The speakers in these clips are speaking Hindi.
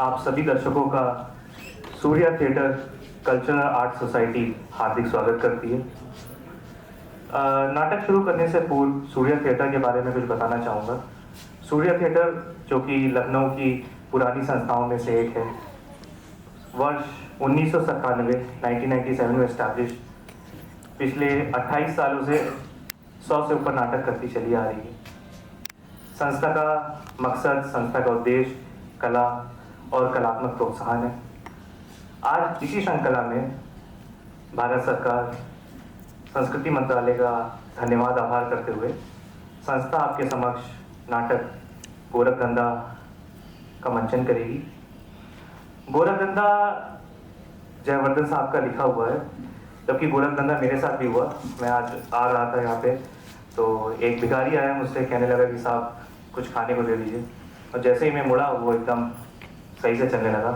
आप सभी दर्शकों का Surya theatre cultural art society हार्दिक स्वागत करती है। नाटक शुरू करने से पूर्व सूर्या थिएटर के बारे में कुछ बताना चाहूँगा। सूर्या थिएटर जो कि लखनऊ की पुरानी संस्थाओं में से एक है, वर्ष 1997 में एस्टैब्लिश, पिछले 28 सालों से 100 से ऊपर नाटक करती चली आ रही है। संस्था का मकसद, संस्था का उद्देश्य कला और कलात्मक प्रोत्साहन है। आज इसी श्रृंखला में भारत सरकार संस्कृति मंत्रालय का धन्यवाद आभार करते हुए संस्था आपके समक्ष नाटक गोरखधंधा का मंचन करेगी। गोरखधंधा जयवर्धन साहब का लिखा हुआ है, जबकि गोरखधंधा मेरे साथ भी हुआ। मैं आज आ रहा था यहाँ पे तो एक भिखारी आया, मुझसे कहने लगा कि साहब कुछ खाने को दे दीजिए, और जैसे ही मैं मुड़ा वो एकदम सही से चलने लगा।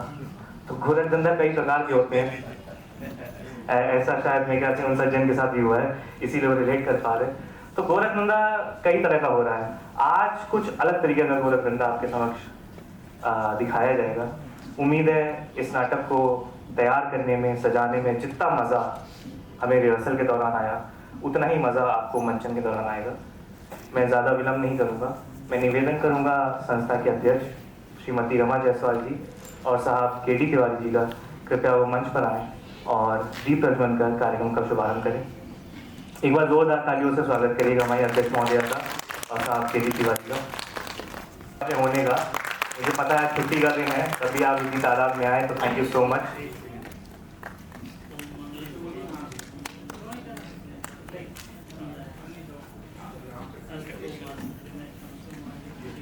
तो गोरखधंधा कई प्रकार के होते हैं, ऐसा शायद मेरे ख्याल से उन सज्जन के साथ भी हुआ है, इसीलिए वो रिलेट कर पा रहे। तो गोरखधंधा कई तरह का हो रहा है। आज कुछ अलग तरीके का गोरखधंधा आपके समक्ष दिखाया जाएगा। उम्मीद है इस नाटक को तैयार करने में, सजाने में जितना मज़ा हमें रिहर्सल के दौरान आया, उतना ही मज़ा आपको मंचन के दौरान आएगा। मैं ज़्यादा विलम्ब नहीं करूँगा। मैं निवेदन करूँगा संस्था के अध्यक्ष श्रीमती रमा जायसवाल जी और साहब के.डी. तिवारी जी का, कृपया वो मंच पर आएँ और दीप प्रज्वलन कर कार्यक्रम का शुभारंभ करें। एक बार जोरदार तालियों से स्वागत करिएगा हमारे अध्यक्ष महोदय का और साहब के.डी. तिवारी का होने का। मुझे पता है छुट्टी का दिन है, तभी आप इतनी तादाद में आए, तो thank you so much.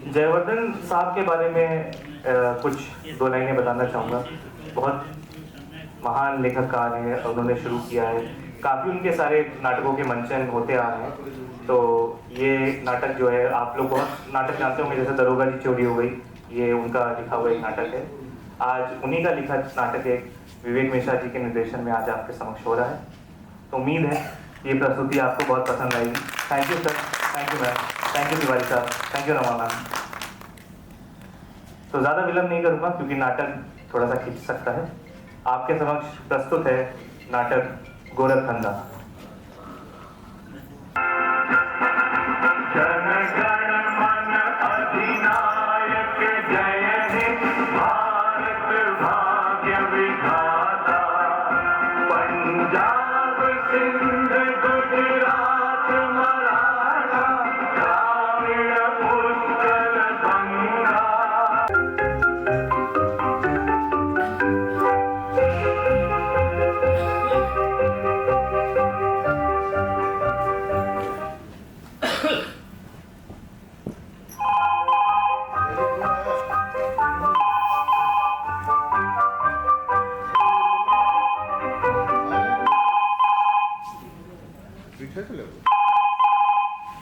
Jaivardhan साहब के बारे में कुछ दो लाइनें बताना चाहूँगा। बहुत महान लेखककार हैं, उन्होंने शुरू किया है, काफ़ी उनके सारे नाटकों के मंचन होते आ रहे हैं। तो ये नाटक जो है, आप लोग बहुत नाटक जानते होंगे, जैसे दरोगा की चोरी हो गई, ये उनका लिखा हुआ एक नाटक है। आज उन्हीं का लिखा नाटक एक विवेक मिश्रा जी के निर्देशन में आज आपके समक्ष हो रहा है। तो उम्मीद है ये प्रस्तुति आपको बहुत पसंद आएगी। Thank you sir, thank you ma'am, thank you Tiwari साहब, थैंक यू रमा मैम। तो ज़्यादा विलम्ब नहीं करूँगा क्योंकि नाटक थोड़ा सा खिंच सकता है। आपके समक्ष प्रस्तुत है नाटक गोरखधंधा।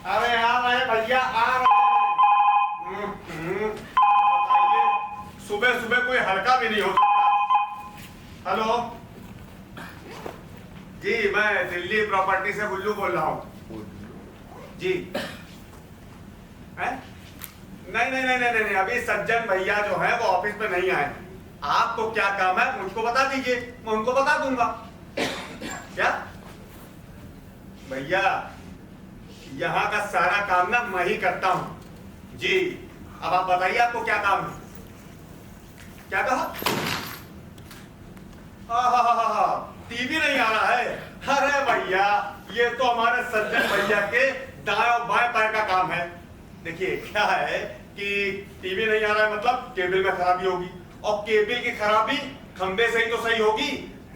अरे आ रहे भैया, आ रहे। बताइए, सुबह सुबह कोई हल्का भी नहीं हो सकता। हेलो जी, मैं दिल्ली प्रॉपर्टी से बुल्लू बोल रहा हूँ जी। नहीं नहीं नहीं नहीं नहीं, अभी सज्जन भैया जो है वो ऑफिस में नहीं आए। आपको क्या काम है मुझको बता दीजिए, मैं उनको बता दूंगा। क्या भैया, यहाँ का सारा काम ना मैं ही करता हूँ जी। अब आप बताइए आपको क्या काम है। क्या कहा? टीवी नहीं आ रहा है? अरे भैया, ये तो हमारे सज्जन भैया के दाएं और बाएं पैर का काम है। देखिए क्या है कि टीवी नहीं आ रहा है मतलब केबल में खराबी होगी, और केबल की खराबी खंबे से ही तो सही होगी,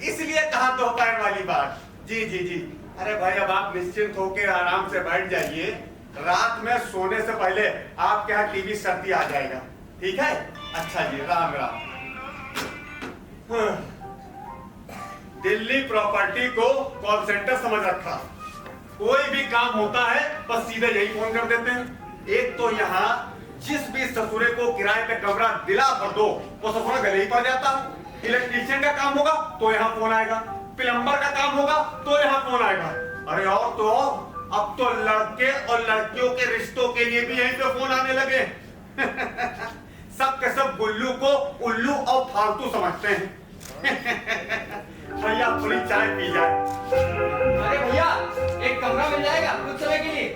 इसलिए कहा दो पैर वाली बात। जी जी जी। अरे भाई, अब आप निश्चिंत होकर आराम से बैठ जाइए। रात में सोने से पहले आपके यहाँ टीवी सर्दी आ जाएगा, ठीक है? अच्छा जी, राम राम। दिल्ली प्रॉपर्टी को कॉल सेंटर समझ रखा। कोई भी काम होता है बस सीधे यही फोन कर देते हैं। एक तो यहाँ जिस भी ससुरे को किराए पे कमरा दिला भर दो, वो ससुरा गले ही पड़ जाता है। इलेक्ट्रीशियन का काम होगा तो यहाँ फोन आएगा, प्लम्बर का काम होगा तो यहाँ फोन आएगा। अरे और तो अब तो लड़के और लड़कियों के रिश्तों के लिए भी यहीं पे फोन आने लगे। सब के सब गुल्लू को उल्लू और फालतू समझते हैं। भैया थोड़ी चाय पी जाए। अरे भैया एक कमरा मिल जाएगा कुछ समय के लिए।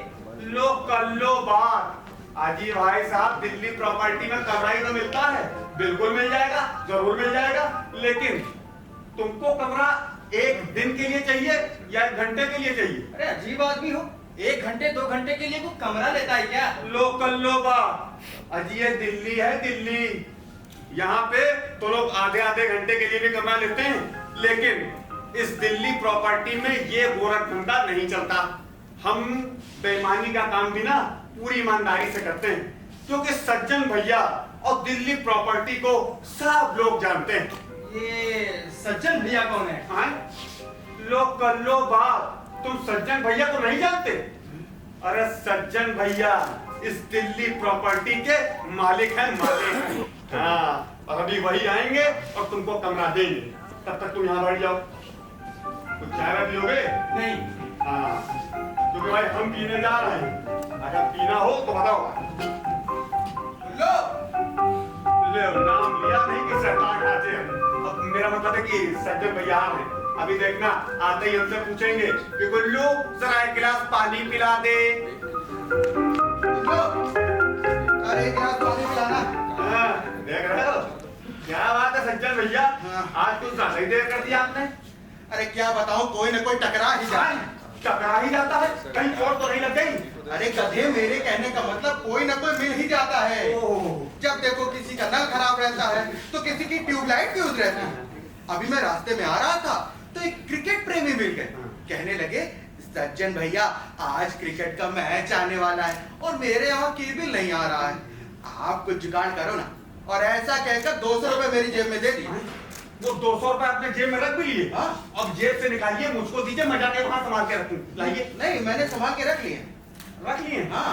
लो कर लो बात। अजी भाई साहब, दिल्ली प्रॉपर्टी में कमरा ही तो मिलता है। बिल्कुल मिल जाएगा, जरूर मिल जाएगा। लेकिन तुमको कमरा एक दिन के लिए चाहिए या 1 घंटे के लिए चाहिए? अरे अजीब आदमी हो, 1 घंटे 2 घंटे के लिए वो कमरा लेता है क्या? लो कर लो बात। अजी ये दिल्ली है, दिल्ली। यहाँ पे तो लोग आधे आधे घंटे के लिए भी कमरा लेते हैं। लेकिन इस दिल्ली प्रॉपर्टी में ये गोरख धंधा नहीं चलता। हम बेईमानी का काम भी ना पूरी ईमानदारी से करते हैं, क्योंकि सज्जन भैया और दिल्ली प्रॉपर्टी को सब लोग जानते हैं। ये सज्जन भैया कौन है? हाँ? लो कर लो बात। तुम सज्जन भैया को नहीं जानते? अरे सज्जन भैया इस दिल्ली प्रॉपर्टी के मालिक हैं, मालिक। हाँ, और अभी वही आएंगे और तुमको कमरा देंगे। तब तक तुम यहाँ बैठ जाओ। कुछ चाय पियोगे? नहीं। हाँ, क्योंकि भाई हम पीने जा रहे हैं। अगर पीना हो तो बताओ। लो ले नाम लिया नहीं कि शैतान खाते हैं। अब मेरा मतलब है कि सज्जन भैया आ रहे हैं। अभी देखना आते ही हमसे पूछेंगे कि गुल्लू जरा 1 गिलास पानी पिला दे। अरे 1 गिलास पानी पिलाना। हाँ, देख रहे हो क्या बात है सज्जन भैया। हाँ। आज कुछ ज्यादा ही देर कर दिया आपने। अरे क्या बताऊं, कोई न कोई टकरा ही जाए। टकरा ही जाता है, कहीं चोट तो नहीं लग गई? अरे गधे, मेरे कहने का मतलब कोई न कोई मिल ही जाता है। जब देखो किसी का नल खराब रहता है तो किसी की ट्यूबलाइट फ्यूज रहती है। अभी मैं रास्ते में आ रहा था तो एक क्रिकेट प्रेमी मिल गए। कहने लगे सज्जन भैया आज क्रिकेट का मैच आने वाला है और मेरे यहाँ केबल नहीं आ रहा है, आप कुछ जुगाड़ करो ना। और ऐसा कहकर 200 रुपए मेरी जेब में दे दिए। वो 200 रुपए अपने जेब में रख भी लिए? हाँ। अब जेब से निकालिए, मुझको दीजिए, मैं जाके वहां संभाल के रखूं। लाइए। नहीं, मैंने संभाल के रख लिए। रख लिए? हाँ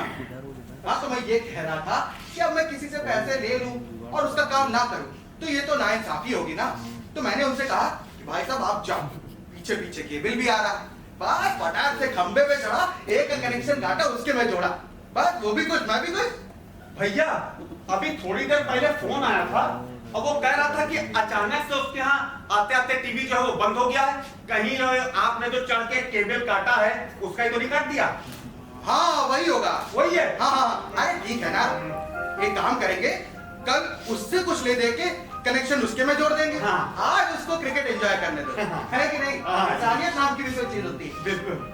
हाँ, तो मैं ये कह रहा था कि अब मैं किसी से पैसे ले लूं और उसका काम ना करूं तो ये तो नाइंसाफी होगी ना। तो मैंने उनसे कहा कि भाई साहब आप जाओ, पीछे पीछे केबल भी आ रहा है। बस फटाक से खंबे पे चढ़ा, एक का कनेक्शन काटा, उसके में जोड़ा, बस वो भी कुछ मैं भी कुछ। भैया अभी थोड़ी देर पहले फोन आया था और वो कह रहा था कि अचानक से उसके यहाँ आते आते टीवी जो है वो बंद हो गया है। कहीं आपने जो चढ़ के केबल काटा है उसका ही तो नहीं काट दिया? हाँ वही होगा। वही है? हाँ हाँ, अरे ठीक है ना, एक काम करेंगे, कल उससे कुछ ले दे के कनेक्शन उसके में जोड़ देंगे। हाँ। आज उसको क्रिकेट एंजॉय करने दो, है कि नहीं? हाँ। इंसानियत नाम की भी कोई चीज होती है। बिल्कुल।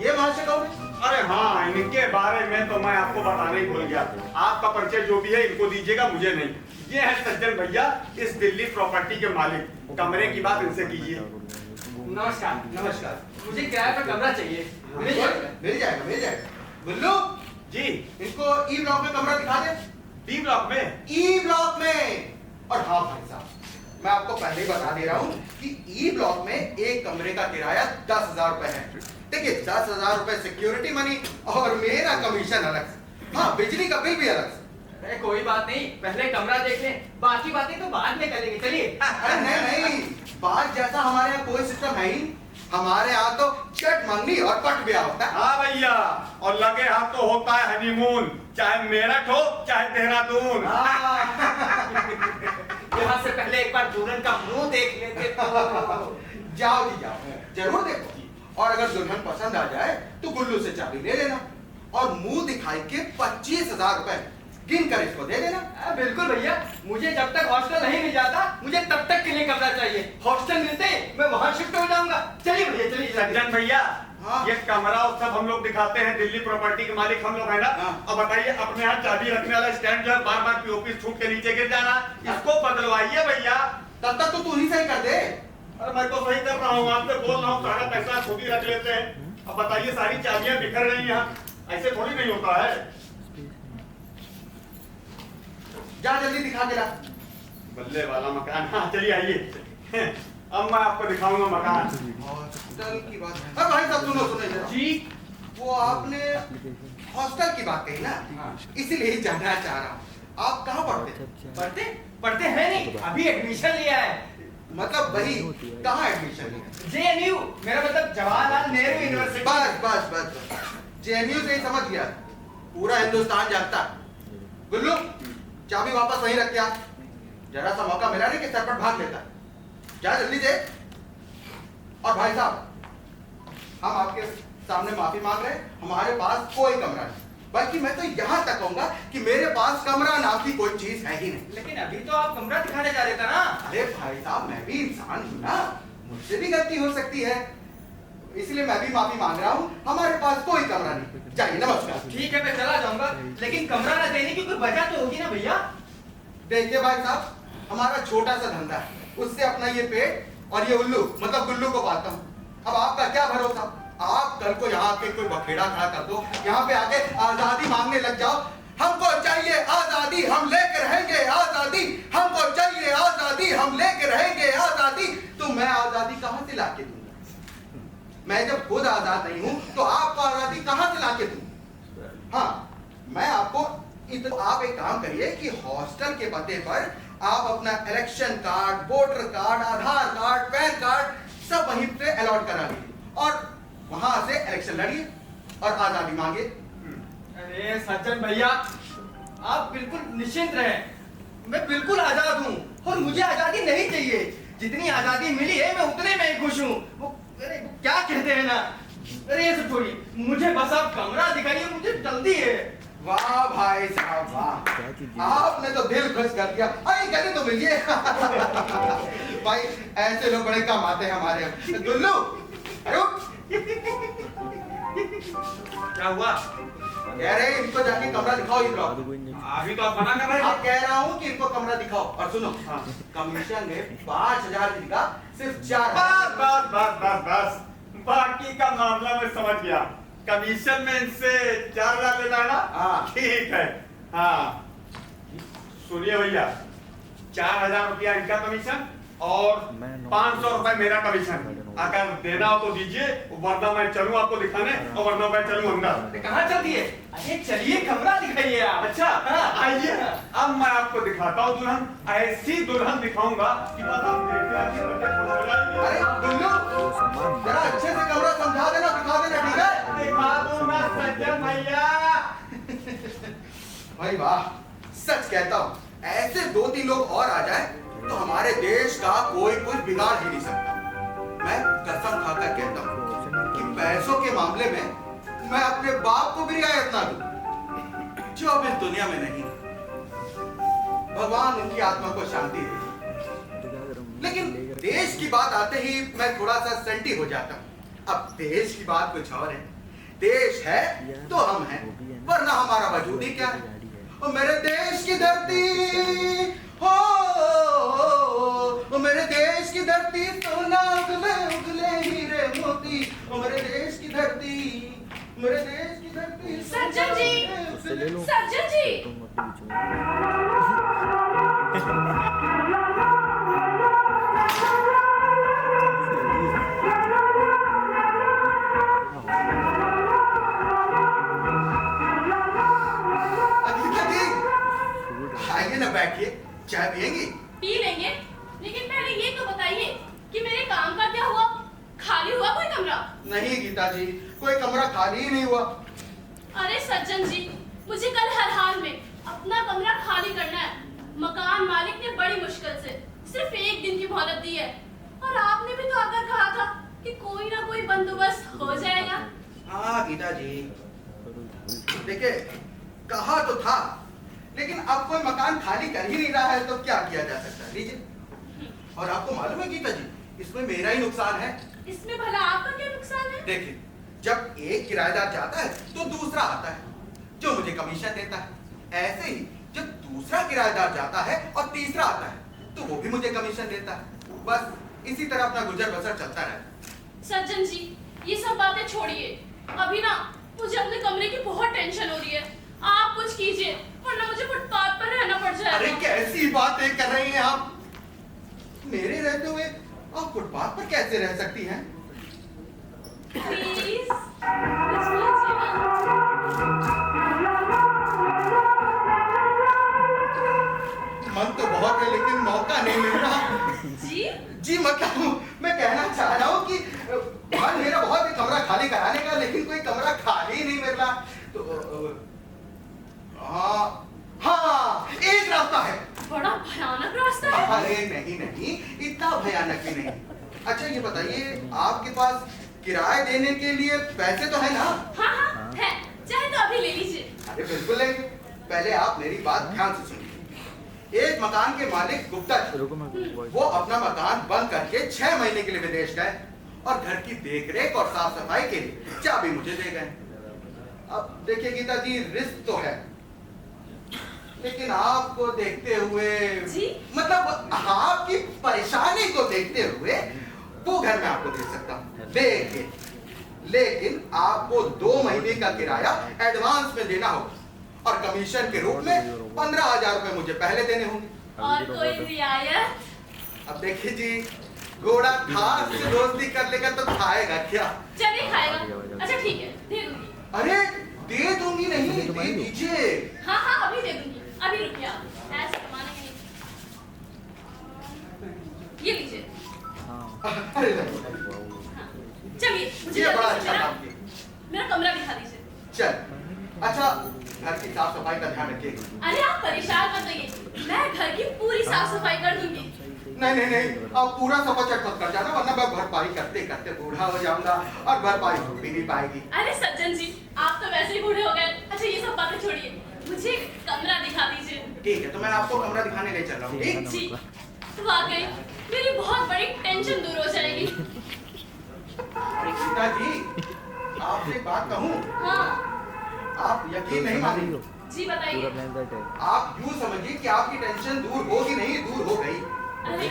ये महाशय कौन है? अरे हाँ, इनके बारे में तो मैं आपको बताने ही भूल गया। आपका परिचय जो भी है इनको दीजिएगा, मुझे नहीं। ये है सज्जन भैया, इस दिल्ली प्रॉपर्टी के मालिक। कमरे की बात इनसे कीजिए। नमस्कार। नमस्कार। मुझे किराए पर कमरा चाहिए। मिल जाएगा? मिल जाएगा, मिल जाएगा। गुल्लू, जी। इनको ई ब्लॉक में कमरा दिखा दे। डी ब्लॉक में? ई ब्लॉक में। और हाँ भाई साहब, मैं आपको पहले ही बता दे रहा हूँ कि ई ब्लॉक में एक कमरे का किराया 10,000 रुपए है। देखिए 10,000 रुपए सिक्योरिटी मनी और मेरा कमीशन अलग से। हाँ, बिजली का बिल भी अलग से। अरे कोई बात नहीं, पहले कमरा देख लें, बाकी बातें तो बाद में करेंगे। चलिए। अरे नहीं नहीं, बात जैसा हमारे यहाँ कोई सिस्टम है ही। हमारे यहाँ तो चट मंगनी और पट ब्याह होता है। हाँ भैया, और लगे हाथ तो होता है हनीमून, चाहे मेरठ हो चाहे देहरादून। यहाँ से पहले एक बार दुल्हन का मुंह देख लेते तो। जाओ जी जाओ, जरूर देखो। और अगर दुल्हन पसंद आ जाए तो गुल्लू से चाबी ले लेना और मुंह दिखाई के 25,000 रुपए गिन कर इसको दे देना। बिल्कुल भैया, मुझे जब तक हॉस्टल नहीं मिल जाता मुझे तब तक के लिए कमरा चाहिए। हॉस्टल मिलते ही मैं वहां शिफ्ट हो जाऊंगा। चलिए भैया, चलिए। सज्जन भैया, हाँ। ये कमरा और सब हम लोग दिखाते हैं। दिल्ली प्रॉपर्टी के मालिक हम लोग है ना। हाँ। अब बताइए, अपने यहाँ चाबी रखने वाला स्टैंड जो है बार बार पीओपी छूट के नीचे गिर जाना, इसको बदलवाइए भैया। तब तक तो तू ही सही कर दे। अरे मैं तो सही कर रहा हूँ, आपसे बोल रहा हूँ, सारा पैसा खुद ही रख लेते हैं। अब बताइए, सारी चाबियां बिखर रही हैं यहाँ, ऐसे थोड़ी नहीं होता है। जा जल्दी दिखा के ला। बल्ले वाला मकान। हाँ चलिए आइए, अब मैं आपको दिखाऊंगा मकान। हॉस्टल की बात। अरे भाई साहब सुनो सुनो जरा। जी। वो आपने हॉस्टल की बात कही ना, इसीलिए ही जानना चाह रहा हूँ, आप कहाँ पढ़ते थे? पढ़ते हैं नहीं, अभी एडमिशन लिया है। मतलब वही, कहाँ एडमिशन लिया? JNU, मेरा मतलब जवाहरलाल नेहरू यूनिवर्सिटी। बस बस बस बस, JNU से ही समझ गया, पूरा हिंदुस्तान जानता। गुल्लू चाबी वापस वहीं रख के आ। जरा सा मौका मिला नहीं कि सरपट भाग लेता। जा जल्दी दे। और भाई साहब, हम आपके सामने माफी मांग रहे हैं, हमारे पास कोई कमरा नहीं, बल्कि मैं तो यहाँ तक कहूंगा कि मेरे पास कमरा नाम की कोई चीज है ही नहीं। लेकिन अभी तो आप कमरा दिखाने जा रहे थे ना। अरे भाई साहब, मैं भी इंसान हूँ ना, मुझसे भी गलती हो सकती है, इसलिए मैं भी माफी मांग रहा हूँ। हमारे पास कोई कमरा नहीं, जाइए, नमस्कार। ठीक है, मैं चला जाऊंगा, लेकिन कमरा न देने की कोई वजह तो होगी ना भैया। देखिए भाई साहब, हमारा छोटा सा धंधा है, उससे अपना ये पेट और ये उल्लू मतलब गुल्लू को पालता हूँ। अब आपका क्या भरोसा, आप कल को यहाँ के कोई बखेड़ा खड़ा कर दो, यहाँ पे आके आजादी मांगने लग जाओ। हमको चाहिए आजादी, हम लेकर रहेंगे आजादी, हमको चाहिए आजादी, हम लेकर रहेंगे आजादी। तो मैं आजादी कहाँ से लाके दूंगा? मैं जब खुद आजाद नहीं हूँ तो आपको आजादी कहाँ से लाके दूं? हाँ, मैं आपको तो आप एक काम करिए कि हॉस्टल के पते पर आप अपना इलेक्शन कार्ड, वोटर कार्ड, आधार कार्ड, पैन कार्ड सब वहीं पे अलॉट करा लीजिए और वहां से इलेक्शन लड़िए और आजादी मांगिए। अरे सज्जन भैया, आप बिल्कुल निश्चिंत रहें, मैं बिल्कुल आजाद हूँ और मुझे आजादी नहीं चाहिए। जितनी आजादी मिली है मैं उतने में ही खुश हूँ। वो क्या कहते हैं ना, अरे ये सब छोड़िए, मुझे बस आप कमरा दिखाइए, मुझे जल्दी है। वाह भाई साहब वाह, आपने तो दिल खुश कर दिया। अरे कहते तो मिलिए। भाई ऐसे लोग बड़े काम आते हैं हमारे। गुल्लू, रुक। क्या हुआ? कह रहे हैं इनको जाके कमरा दिखाओ इनको। अभी तो आप मना कर रहे अब हैं। कह रहा हूँ कि इनको कमरा दिखाओ। और सुनो, कमीशन में 5,000 की जगह सिर्फ 4,000। बस बस बस बस, बाकी का मामला मैं समझ गया। कमीशन में इनसे 4,000 लेना है ना? हाँ। ठीक है। हाँ सुनिए भैया, 4,000 रुपया इनका कमीशन और 500 रुपए मेरा कमीशन। अगर देना हो तो दीजिए, वरना मैं चलूं आपको दिखाने, और वरना मैं चलूं अंदर। कहाँ चल दिए? अरे चलिए कमरा दिखाइए आप। अच्छा आइए, अब मैं आपको दिखाता हूँ दुल्हन। ऐसी दुल्हन दिखाऊंगा कि बस आप देखते आइए, बच्चे खुश हो जाएंगे। अरे गुल्लू, जरा अच्छे से कमरा समझा देना, दिखा देना, ठीक है? दिखा दूंगा सज्जन भैया। भाई वाह, सच कहता हूँ, ऐसे 2-3 लोग और आ जाए तो हमारे देश का कोई कुछ बिगाड़ ही नहीं सकता। मैं कसम खाकर कहता हूँ कि पैसों के मामले में मैं अपने बाप को भी रियायत ना दूं, जो अब इस दुनिया में नहीं। भगवान उनकी आत्मा को शांति दे। लेकिन देश की बात आते ही मैं थोड़ा सा सेंटी हो जाता हूँ। अब देश की बात कुछ और है। देश है तो हम हैं, वरना हमारा वजूद ही क्या है? और मेरे देश की धरती हो, मेरे देश की धरती, सोना उगले उगले हीरे मोती। ओ मेरे देश की धरती, मेरे देश की धरती। सज्जन जी, सज्जन जी। आइए ना, बैठिए, चाय पिएंगी? पी लेंगे, लेकिन पहले ये तो बताइए कि मेरे काम का क्या हुआ? खाली हुआ कोई कमरा? नहीं गीता जी, कोई कमरा खाली ही नहीं हुआ। अरे सज्जन जी, मुझे कल हर हाल में अपना कमरा खाली करना है। मकान मालिक ने बड़ी मुश्किल से सिर्फ 1 दिन की मोहलत दी है, और आपने भी तो आकर कहा था कि कोई ना कोई बंदोबस्त हो जाएगा। हाँ गीता जी, देखिए कहा तो था, लेकिन अब कोई मकान खाली कर ही नहीं रहा है तो क्या किया जा सकता है? लीजिए। और आपको मालूम है गीता जी, इसमें मेरा ही नुकसान है। इसमें भला आपका क्या नुकसान है? देखिए, जब एक किराएदार जाता है तो दूसरा आता है जो मुझे कमीशन देता है। ऐसे ही जब दूसरा किराएदार जाता है और तीसरा आता है तो वो भी मुझे कमीशन देता है। बस इसी तरह अपना गुजर बसर चलता रहे। सज्जन जी, ये सब बातें छोड़िए। अभी ना मुझे अपने कमरे की बहुत टेंशन हो रही है। आप कुछ कीजिए, वरना मुझे फुटपाथ पर रहना पड़ जाएगा। अरे कैसी बातें कर रही हैं आप? मेरे रहते हुए आप फुटपाथ पर कैसे रह सकती हैं? प्लीज कुछ कीजिए ना। मन तो बहुत है लेकिन मौका नहीं मिल रहा। जी जी मतलब मैं कहना चाह रहा हूँ कि मन मेरा बहुत है कमरा खाली कराने का, लेकिन कोई कमरा खाली नहीं मिल रहा। तो हाँ हाँ, एक रास्ता भयानक भी नहीं। अच्छा ये बताइए, आपके पास किराए देने के लिए पैसे तो है ना? हाँ हाँ है, चाहे तो अभी ले लीजिए। अरे बिल्कुल लेंगे। पहले आप मेरी बात ध्यान से सुनिए। एक मकान के मालिक गुप्ता जी, वो अपना मकान बंद करके 6 महीने के लिए विदेश गए और घर की देखरेख और साफ सफाई के लिए चाबी मुझे दे गए। अब देखिए गीता जी, रिस्क तो है, लेकिन आपको देखते हुए जी? मतलब आपकी परेशानी को देखते हुए वो घर में आपको दे सकता हूँ, लेकिन आपको 2 महीने का किराया एडवांस में देना होगा और कमीशन के रूप में 15,000 रुपए मुझे पहले देने होंगे। और कोई रियायत? अब देखिए जी, घोड़ा घास से दोस्ती कर लेगा तो खाएगा क्या? चलिए खाएगा। अच्छा ठीक है, दे दूंगी। अरे दे दूंगी नहीं, दे दीजिए। हाँ हाँ अभी दे दूंगी, अभी रुकिए आप, ऐसे कमाने के नहीं। ये लीजिए। अरे चलिए मुझे ये बड़ा जल्दी से अच्छा मेरा काम किया। मेरा कमरा दिखा दीजिए। चल अच्छा, घर की साफ सफाई का ध्यान रखिएगा। अरे आप परेशान मत होइए, मैं घर की पूरी साफ सफाई कर दूंगी। नहीं नहीं नहीं, अब पूरा सफाचट मत कर जाना, वरना मैं भरपाई करते करते बूढ़ा हो जाऊंगा और भरपाई हो भी नहीं पाएगी। अरे सज्जन जी, आप तो वैसे ही बूढ़े हो गए। अच्छा ये सब बातें छोड़िए, मुझे कमरा दिखा दीजिए। ठीक है, तो मैं आपको कमरा दिखाने ले चल रहा हूँ। ठीक? जी, वाकई मेरी बहुत बड़ी टेंशन दूर हो जाएगी। सीता जी, आपसे एक बात कहूँ, हाँ आप यकीन नहीं मानेंगे। जी बताइए। आप यूँ समझिए कि आपकी टेंशन दूर होगी नहीं, दूर हो गई। अरे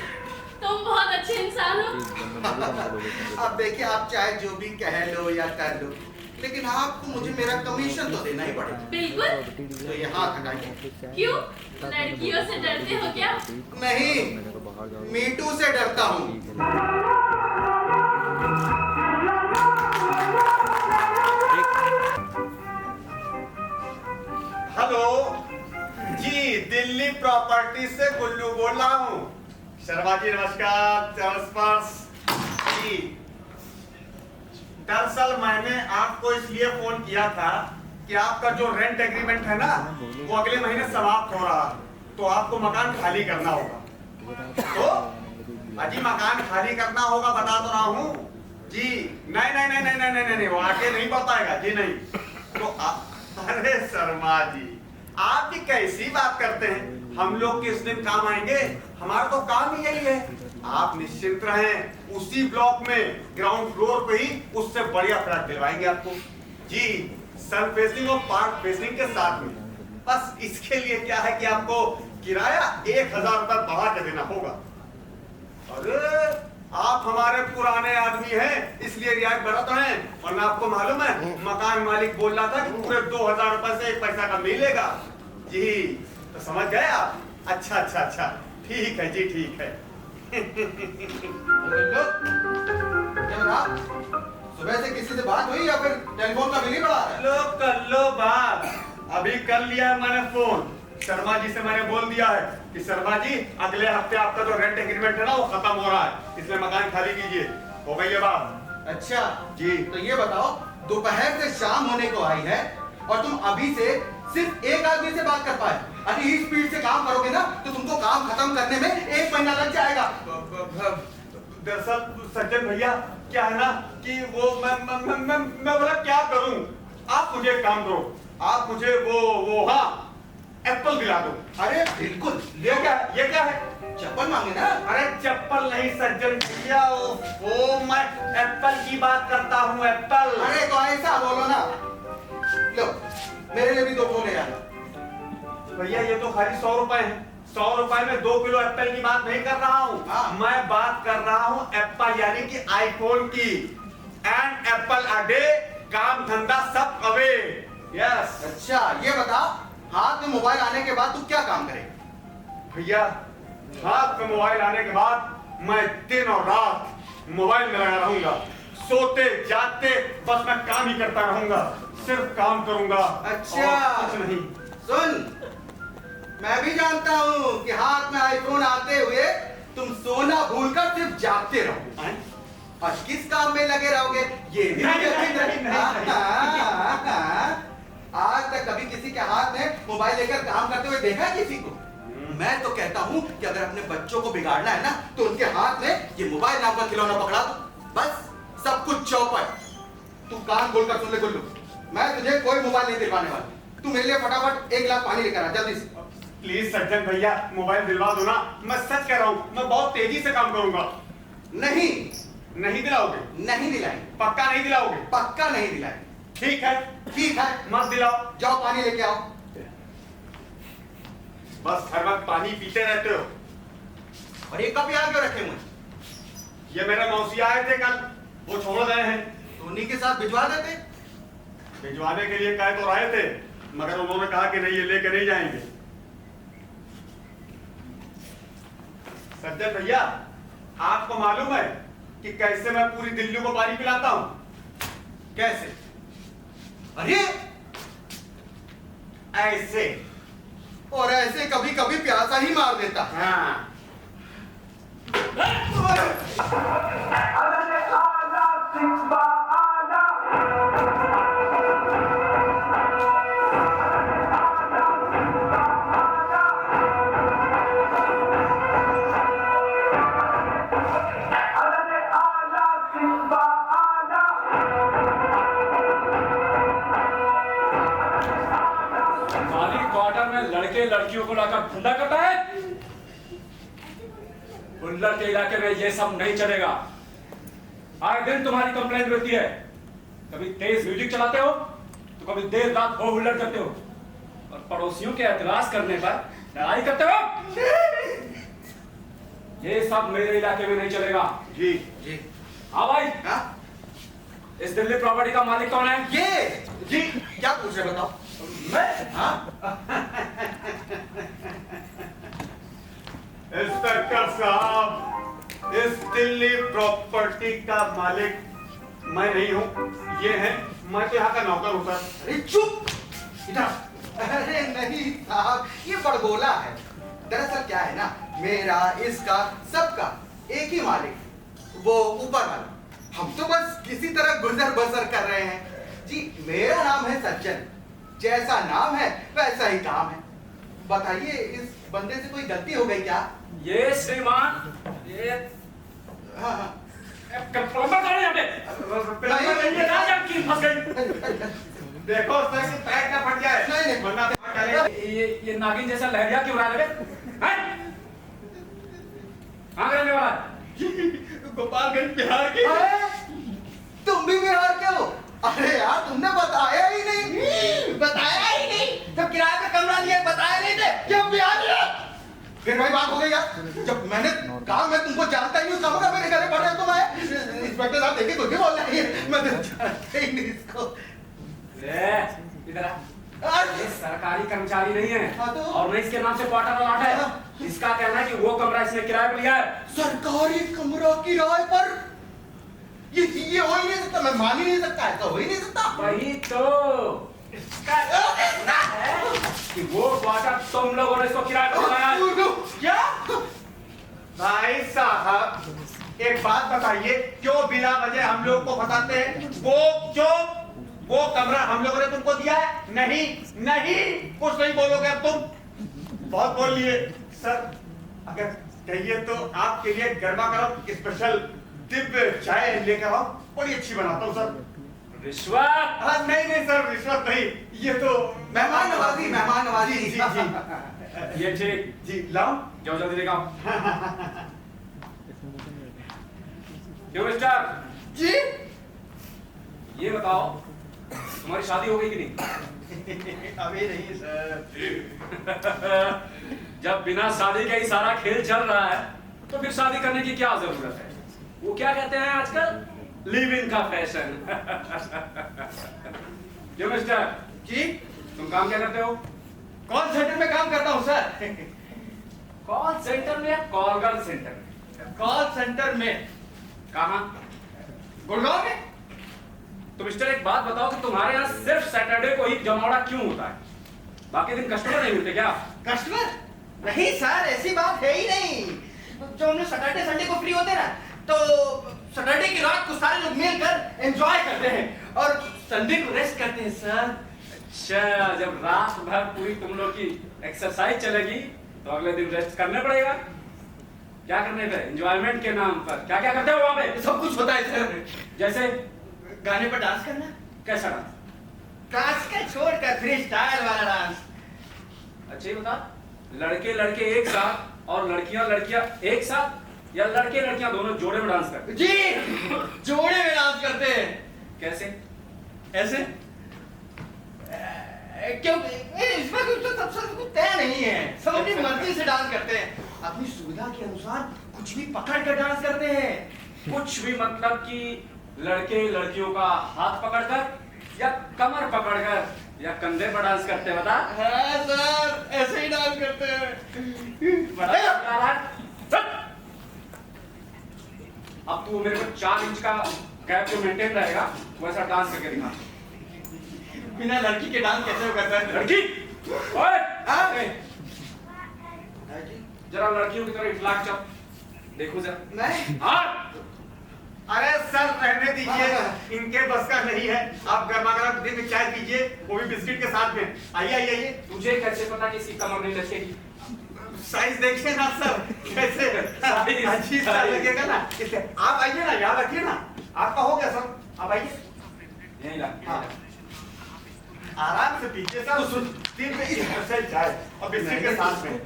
तुम बहुत अच्छे इंसान हो। अब देखिए, आप चाहे जो भी कह लो या कर लो, लेकिन आपको मुझे मेरा कमीशन तो देना ही पड़ेगा। बिल्कुल। तो ये हाथ हटाइए। क्यों, लड़कियों से डरते हो क्या? नहीं, मीटू से डरता हूँ। हेलो जी, दिल्ली प्रॉपर्टी से गुल्लू बोल रहा हूँ। शर्मा जी नमस्कार। जी, दरअसल मैंने आपको इसलिए फोन किया था कि आपका जो रेंट एग्रीमेंट है ना, वो अगले महीने समाप्त हो रहा है, तो आपको मकान खाली करना होगा। तो अजी मकान खाली करना होगा, बता तो रहा हूँ जी। नहीं नहीं नहीं नहीं नहीं नहीं नहीं, वो आके नहीं पड़ पाएगा जी, नहीं। तो अरे शर्मा जी, आप भी कैसी बात करते हैं? हम लोग किस दिन काम आएंगे? हमारा तो काम ही यही है। आप निश्चिंत रहें, उसी ब्लॉक में ग्राउंड फ्लोर पे ही उससे बढ़िया फ्लैट दिलवाएंगे आपको जी, सन फेसिंग और पार्क फेसिंग के साथ में। बस इसके लिए क्या है कि आपको किराया 1,000 रुपए बढ़ा के देना होगा। अरे आप हमारे पुराने आदमी हैं, इसलिए रियायत बरत रहे हैं, वरना आपको मालूम है मकान मालिक बोल रहा था कि पूरे 2,000 रुपए से 1 पैसा का मिलेगा जी। तो समझ गए आप? अच्छा अच्छा अच्छा, ठीक है जी, ठीक है। सुबह से किसी से बात हुई या फिर टेलीफोन का बिल ही बढ़ा है? लो कर लो बात, अभी कर लिया है मैंने फोन। शर्मा जी से मैंने बोल दिया है कि शर्मा जी अगले हफ्ते आपका जो रेंट एग्रीमेंट है ना, वो खत्म हो रहा है, इसलिए मकान खाली कीजिए। हो गई है बात? अच्छा जी। तो ये बताओ, दोपहर से शाम होने को आई है और तुम अभी से सिर्फ एक आदमी से बात कर पाए। अभी इस स्पीड से काम करोगे ना, तो तुमको काम खत्म करने में 1 महीना लग जाएगा। दरअसल सज्जन भैया क्या है ना कि वो मैं बोला क्या करूं, आप मुझे एक काम करो, आप मुझे वो हाँ एप्पल दिला दो। अरे बिल्कुल। ये क्या है? चप्पल मांगे ना? अरे चप्पल नहीं सज्जन भैया, वो मैं एप्पल की बात करता हूँ, एप्पल। अरे तो ऐसा बोलो ना। लो मेरे लिए भी 2 किलो ले आना। भैया ये तो खाली 100 रुपए है, 100 रुपए में 2 किलो एप्पल की बात नहीं कर रहा हूँ। हाँ। मैं बात कर रहा हूँ एप्पल यानी कि आईफोन की। एंड एप्पल अ डे, काम धंधा सब अवे। यस। अच्छा ये बता, हाथ में मोबाइल आने के बाद तू क्या काम करेगा? भैया हाथ में मोबाइल आने के बाद मैं दिन और रात मोबाइल में लगा रहूंगा, सोते जागते बस मैं काम ही करता रहूंगा, सिर्फ काम करूंगा। अच्छा कुछ नहीं। सुन, मैं भी जानता हूँ कि हाथ में आईफोन आते हुए तुम सोना भूलकर सिर्फ जागते रहोगे और किस काम में लगे रहोगे ये भी आज तक कभी किसी के हाथ में मोबाइल लेकर काम करते हुए देखा है किसी को? मैं तो कहता हूँ कि अगर अपने बच्चों को बिगाड़ना है ना तो उनके हाथ में ये मोबाइल नाम का खिलौना पकड़ा दो, बस सब कुछ चौपट। तू कान खोलकर सुन ले गुल्लू, मैं तुझे कोई मोबाइल नहीं दिलवाने वाला। तू मेरे लिए फटाफट 1 गिलास पानी लेकर आ जल्दी से। प्लीज सज्जन भैया मोबाइल दिलवा दो ना, मैं सच कह रहा हूँ, मैं बहुत तेजी से काम करूंगा। नहीं नहीं दिलाओगे? नहीं दिलाएंगे। पक्का नहीं दिलाओगे? पक्का नहीं दिलाएंगे। ठीक है। ठीक है, मत दिलाओ। जाओ पानी लेके आओ। बस हर वक्त पानी पीते रहते हो। और ये कब याद क्यों रखे मुझे? ये मेरे मौसी आए थे कल, वो छोड़ गए हैं। तो उन्हीं के साथ भिजवा देते। भिजवाने के लिए कह तो रहे थे, मगर उन्होंने कहा कि नहीं ये लेके नहीं जाएंगे। सज्जन भैया, आपको मालूम है कि कैसे मैं पूरी दिल्ली को पानी पिलाता हूं? कैसे? अरे ऐसे। और ऐसे कभी कभी प्यासा ही मार देता। हाँ। क्वार्टर में लड़के लड़कियों को लाकर धंधा करता है। बुल्लर के इलाके में ये सब नहीं चलेगा। आए दिन तुम्हारी कंप्लेंट रहती है, कभी तेज म्यूजिक चलाते हो तो कभी देर रात हो हुल्लड़ करते हो, और पड़ोसियों के एतराज करने पर लड़ाई करते हो। ये सब मेरे इलाके में नहीं चलेगा। जी जी। हाँ भाई, हाँ? इस दिल्ली प्रॉपर्टी का मालिक कौन है? ये जी क्या पूछ रहे बताओ? मैं। हाँ? इंस्पेक्टर साहब, इस दिल्ली प्रॉपर्टी का मालिक मैं नहीं हूं, ये है। मैं तो यहाँ का नौकर हूं सर। अरे चुप इधर। अरे नहीं साहब, ये बड़बोला है। दरअसल क्या है ना, मेरा इसका सबका एक ही मालिक, वो ऊपर वाला। हम तो बस किसी तरह गुजर बसर कर रहे हैं जी। मेरा नाम है सज्जन, जैसा नाम है वैसा ही काम है। बताइए इस बंदे से कोई गलती हो गई क्या? ये श्रीमान, ये हाँ हाँ। प्लम्बर कौन है यहाँ पे? ये राजा की फंस गई। देखो सर कि पैर ना फट जाए। नहीं, नहीं। वरना तो चलेगा। ये नागिन जैसा लहरिया क्यों रहा है? कहाँ रहने वाला है? गोपालगंज बिहार की। अरे, तुम भी बिहार के हो? अरे यार तुमने बताया ही नहीं। बताया ही नहीं? जब किराए पे कमरा लिया बताया नहीं थे कि हम बिहार में। फिर भाई बात हो गई यार। जब मैंने कहा मैं तुमको जानता ही नहीं, कब मेरे घर पड़ रहे हो? तो मैं इंस्पेक्टर साहब देखिए कुछ भी बोल रही है, मैं तो जानता ही नहीं इसको। इधर आ। ये सरकारी कर्मचारी नहीं है, हाँ तो? और नहीं इसके नाम से क्वार्टर अलॉट है। इसका कहना है कि वो कमरा इसने किराए पर लिया है। सरकारी कमरा किराए पर? ये हो ही नहीं सकता, मैं मान ही नहीं सकता, ऐसा हो ही नहीं सकता। वही तो इसका कहना है कि वो क्वार्टर तुम लोगों ने इसको किराए पर लगाया है। क्या? भाई साहब एक बात बताइए, क्यों बिना वजह हम लोग को बताते हैं? वो कमरा हम लोगों ने तुमको दिया है? नहीं नहीं, कुछ नहीं बोलोगे अब तुम। बहुत बोल लिए सर। अगर कहिए तो आपके लिए गर्मा गर्म स्पेशल दिव्य चाय लेकर आओ, बड़ी अच्छी बनाता हूँ सर। रिश्वत? हाँ नहीं सर, रिश्वत नहीं, ये तो मेहमान नवाजी, मेहमान नवाजी। जी जी ये ठीक। जी लाओ। जाओ जल्दी लेकर आओ। क्यों मिस्टर जी ये बताओ, तुम्हारी शादी हो गई कि नहीं? अभी नहीं सर। जब बिना शादी के ही सारा खेल चल रहा है तो फिर शादी करने की क्या जरूरत है? वो क्या कहते हैं आजकल, लिव इन का फैशन। क्यों मिस्टर जी तुम काम क्या करते हो? कॉल सेंटर में काम करता हूँ सर। कॉल सेंटर में या कॉलगर्ल सेंटर में? कॉल सेंटर में। कहाँ? गुड़गांव में। तो मिस्टर एक बात बताओ कि तुम्हारे यहाँ सिर्फ सैटरडे को ही जमावड़ा क्यों होता है? बाकी दिन कस्टमर नहीं मिलते क्या? कस्टमर? नहीं सर, ऐसी बात है ही नहीं। जो हम लोग सैटरडे संडे को फ्री होते हैं ना, तो सैटरडे की रात को सारे लोग मिलकर एंजॉय करते हैं और संडे को रेस्ट करते हैं सर। अच्छा, जब रात भर पूरी तुम लोग की एक्सरसाइज चलेगी तो अगले दिन रेस्ट करने पड़ेगा। क्या करने थे एंजॉयमेंट के नाम पर? क्या क्या करते हो वहां पे? सब कुछ होता है सर। जैसे गाने पर डांस करना, कैसा डांस? क्लासिकल छोड़कर फ्री स्टाइल वाला डांस। अच्छा ये बता, लड़के लड़के एक साथ और लड़कियां लड़कियां एक साथ, या लड़के लड़कियां दोनों जोड़े में डांस करते? जी जोड़े में डांस करते हैं। कैसे? ऐसे क्योंकि इसमें कुछ तय नहीं है, सब अपनी मर्जी से डांस करते हैं, अपनी सुविधा के अनुसार कुछ भी पकड़ कर डांस करते हैं। कुछ भी मतलब कि लड़के लड़कियों का हाथ पकड़कर या कमर पकड़कर या कंधे पर डांस करते? बता। हाँ सर, ऐसे ही डांस करते हैं। बड़ा मजा आ रहा है। चल। अब तू मेरे को 4 इंच का गैप जो मेंटेन रहेगा वैसा डांस करके दिखा। बिना लड़की के डांस कैसे होगा सर? लड़की ओए हाँ? ए, जरा लड़कियों की तरह इखलाक चल, देखो जरा। मैं हाँ अरे सर रहने दीजिए, इनके बस का नहीं है। आप गर्मा गर्म दिन में चाय पीजिए, वो भी बिस्किट के साथ में। आइए आइए आइए। तुझे कैसे पता कि इसकी कमर नहीं लचकेगी? साइज देखिए ना सर, कैसे साइज। अजीब सा लगेगा ना। आप आइए ना, याद रखिए ना, आपका हो गया सर, आप आइए। यही ला। हाँ। आराम से पीजिए सर, उस दिन में चाय और बिस्किट के साथ में।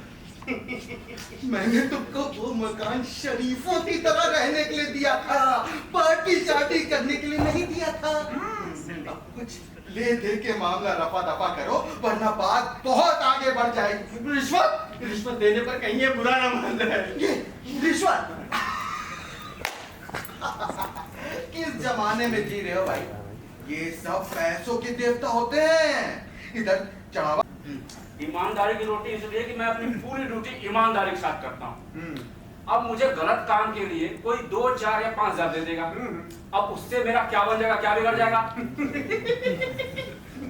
मैंने तुमको वो मकान शरीफों की तरह रहने के लिए दिया था, पार्टी शार्टी करने के लिए नहीं दिया था। अब कुछ ले दे के मामला रफा दफा करो, वरना बात बहुत आगे बढ़ जाएगी। रिश्वत रिश्वत देने पर कहीं ये बुरा ना मान जाए। ये रिश्वत किस जमाने में जी रहे हो भाई? ये सब पैसों के देवता होते हैं। इधर चढ़ावा। ईमानदारी की रोटी इसलिए कि मैं अपनी पूरी ड्यूटी ईमानदारी के साथ करता हूँ। अब मुझे गलत काम के लिए कोई 2, 4 या 5 हजार दे देगा, अब उससे मेरा क्या बन जाएगा, क्या बिगड़ जाएगा?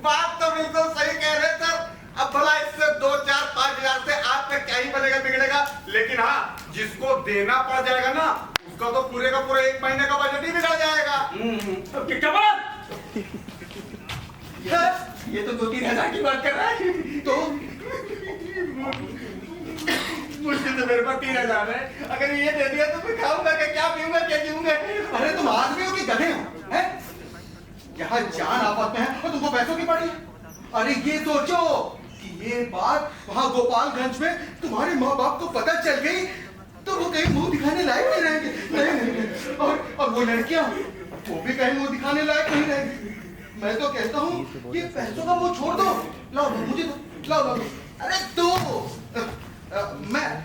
बात तो बिल्कुल सही कह रहे सर। अब भला इससे 2, 4, 5 हजार से आपका क्या ही बनेगा बिगड़ेगा, लेकिन हाँ जिसको देना पड़ जाएगा ना, उसका तो पूरे का पूरा 1 महीने का बजट ही बिगड़ जाएगा। तो क्या बात? ये तो 2-3 हजार की बात कर रहा है। तो मुश्किल से मेरे पास 3 हजार है। अगर ये दे दिया तो मैं खाऊंगा क्या पीऊंगा क्या जीऊंगा? अरे तुम आदमी हो कि गधे हो? हैं? यहाँ जान आफत में है और तुमको पैसों की पड़ी है। अरे ये सोचो कि ये बात वहाँ गोपालगंज में तुम्हारे माँ बाप को पता चल गई तो वो कहीं मुंह दिखाने लायक नहीं रहेंगे। नहीं। और वो लड़कियां वो भी कहीं मुंह दिखाने लायक नहीं रहेंगी। मैं तो कहता हूँ ये पैसों का वो छोड़ दो, लाओ मुझे दो, लाओ। अरे दो।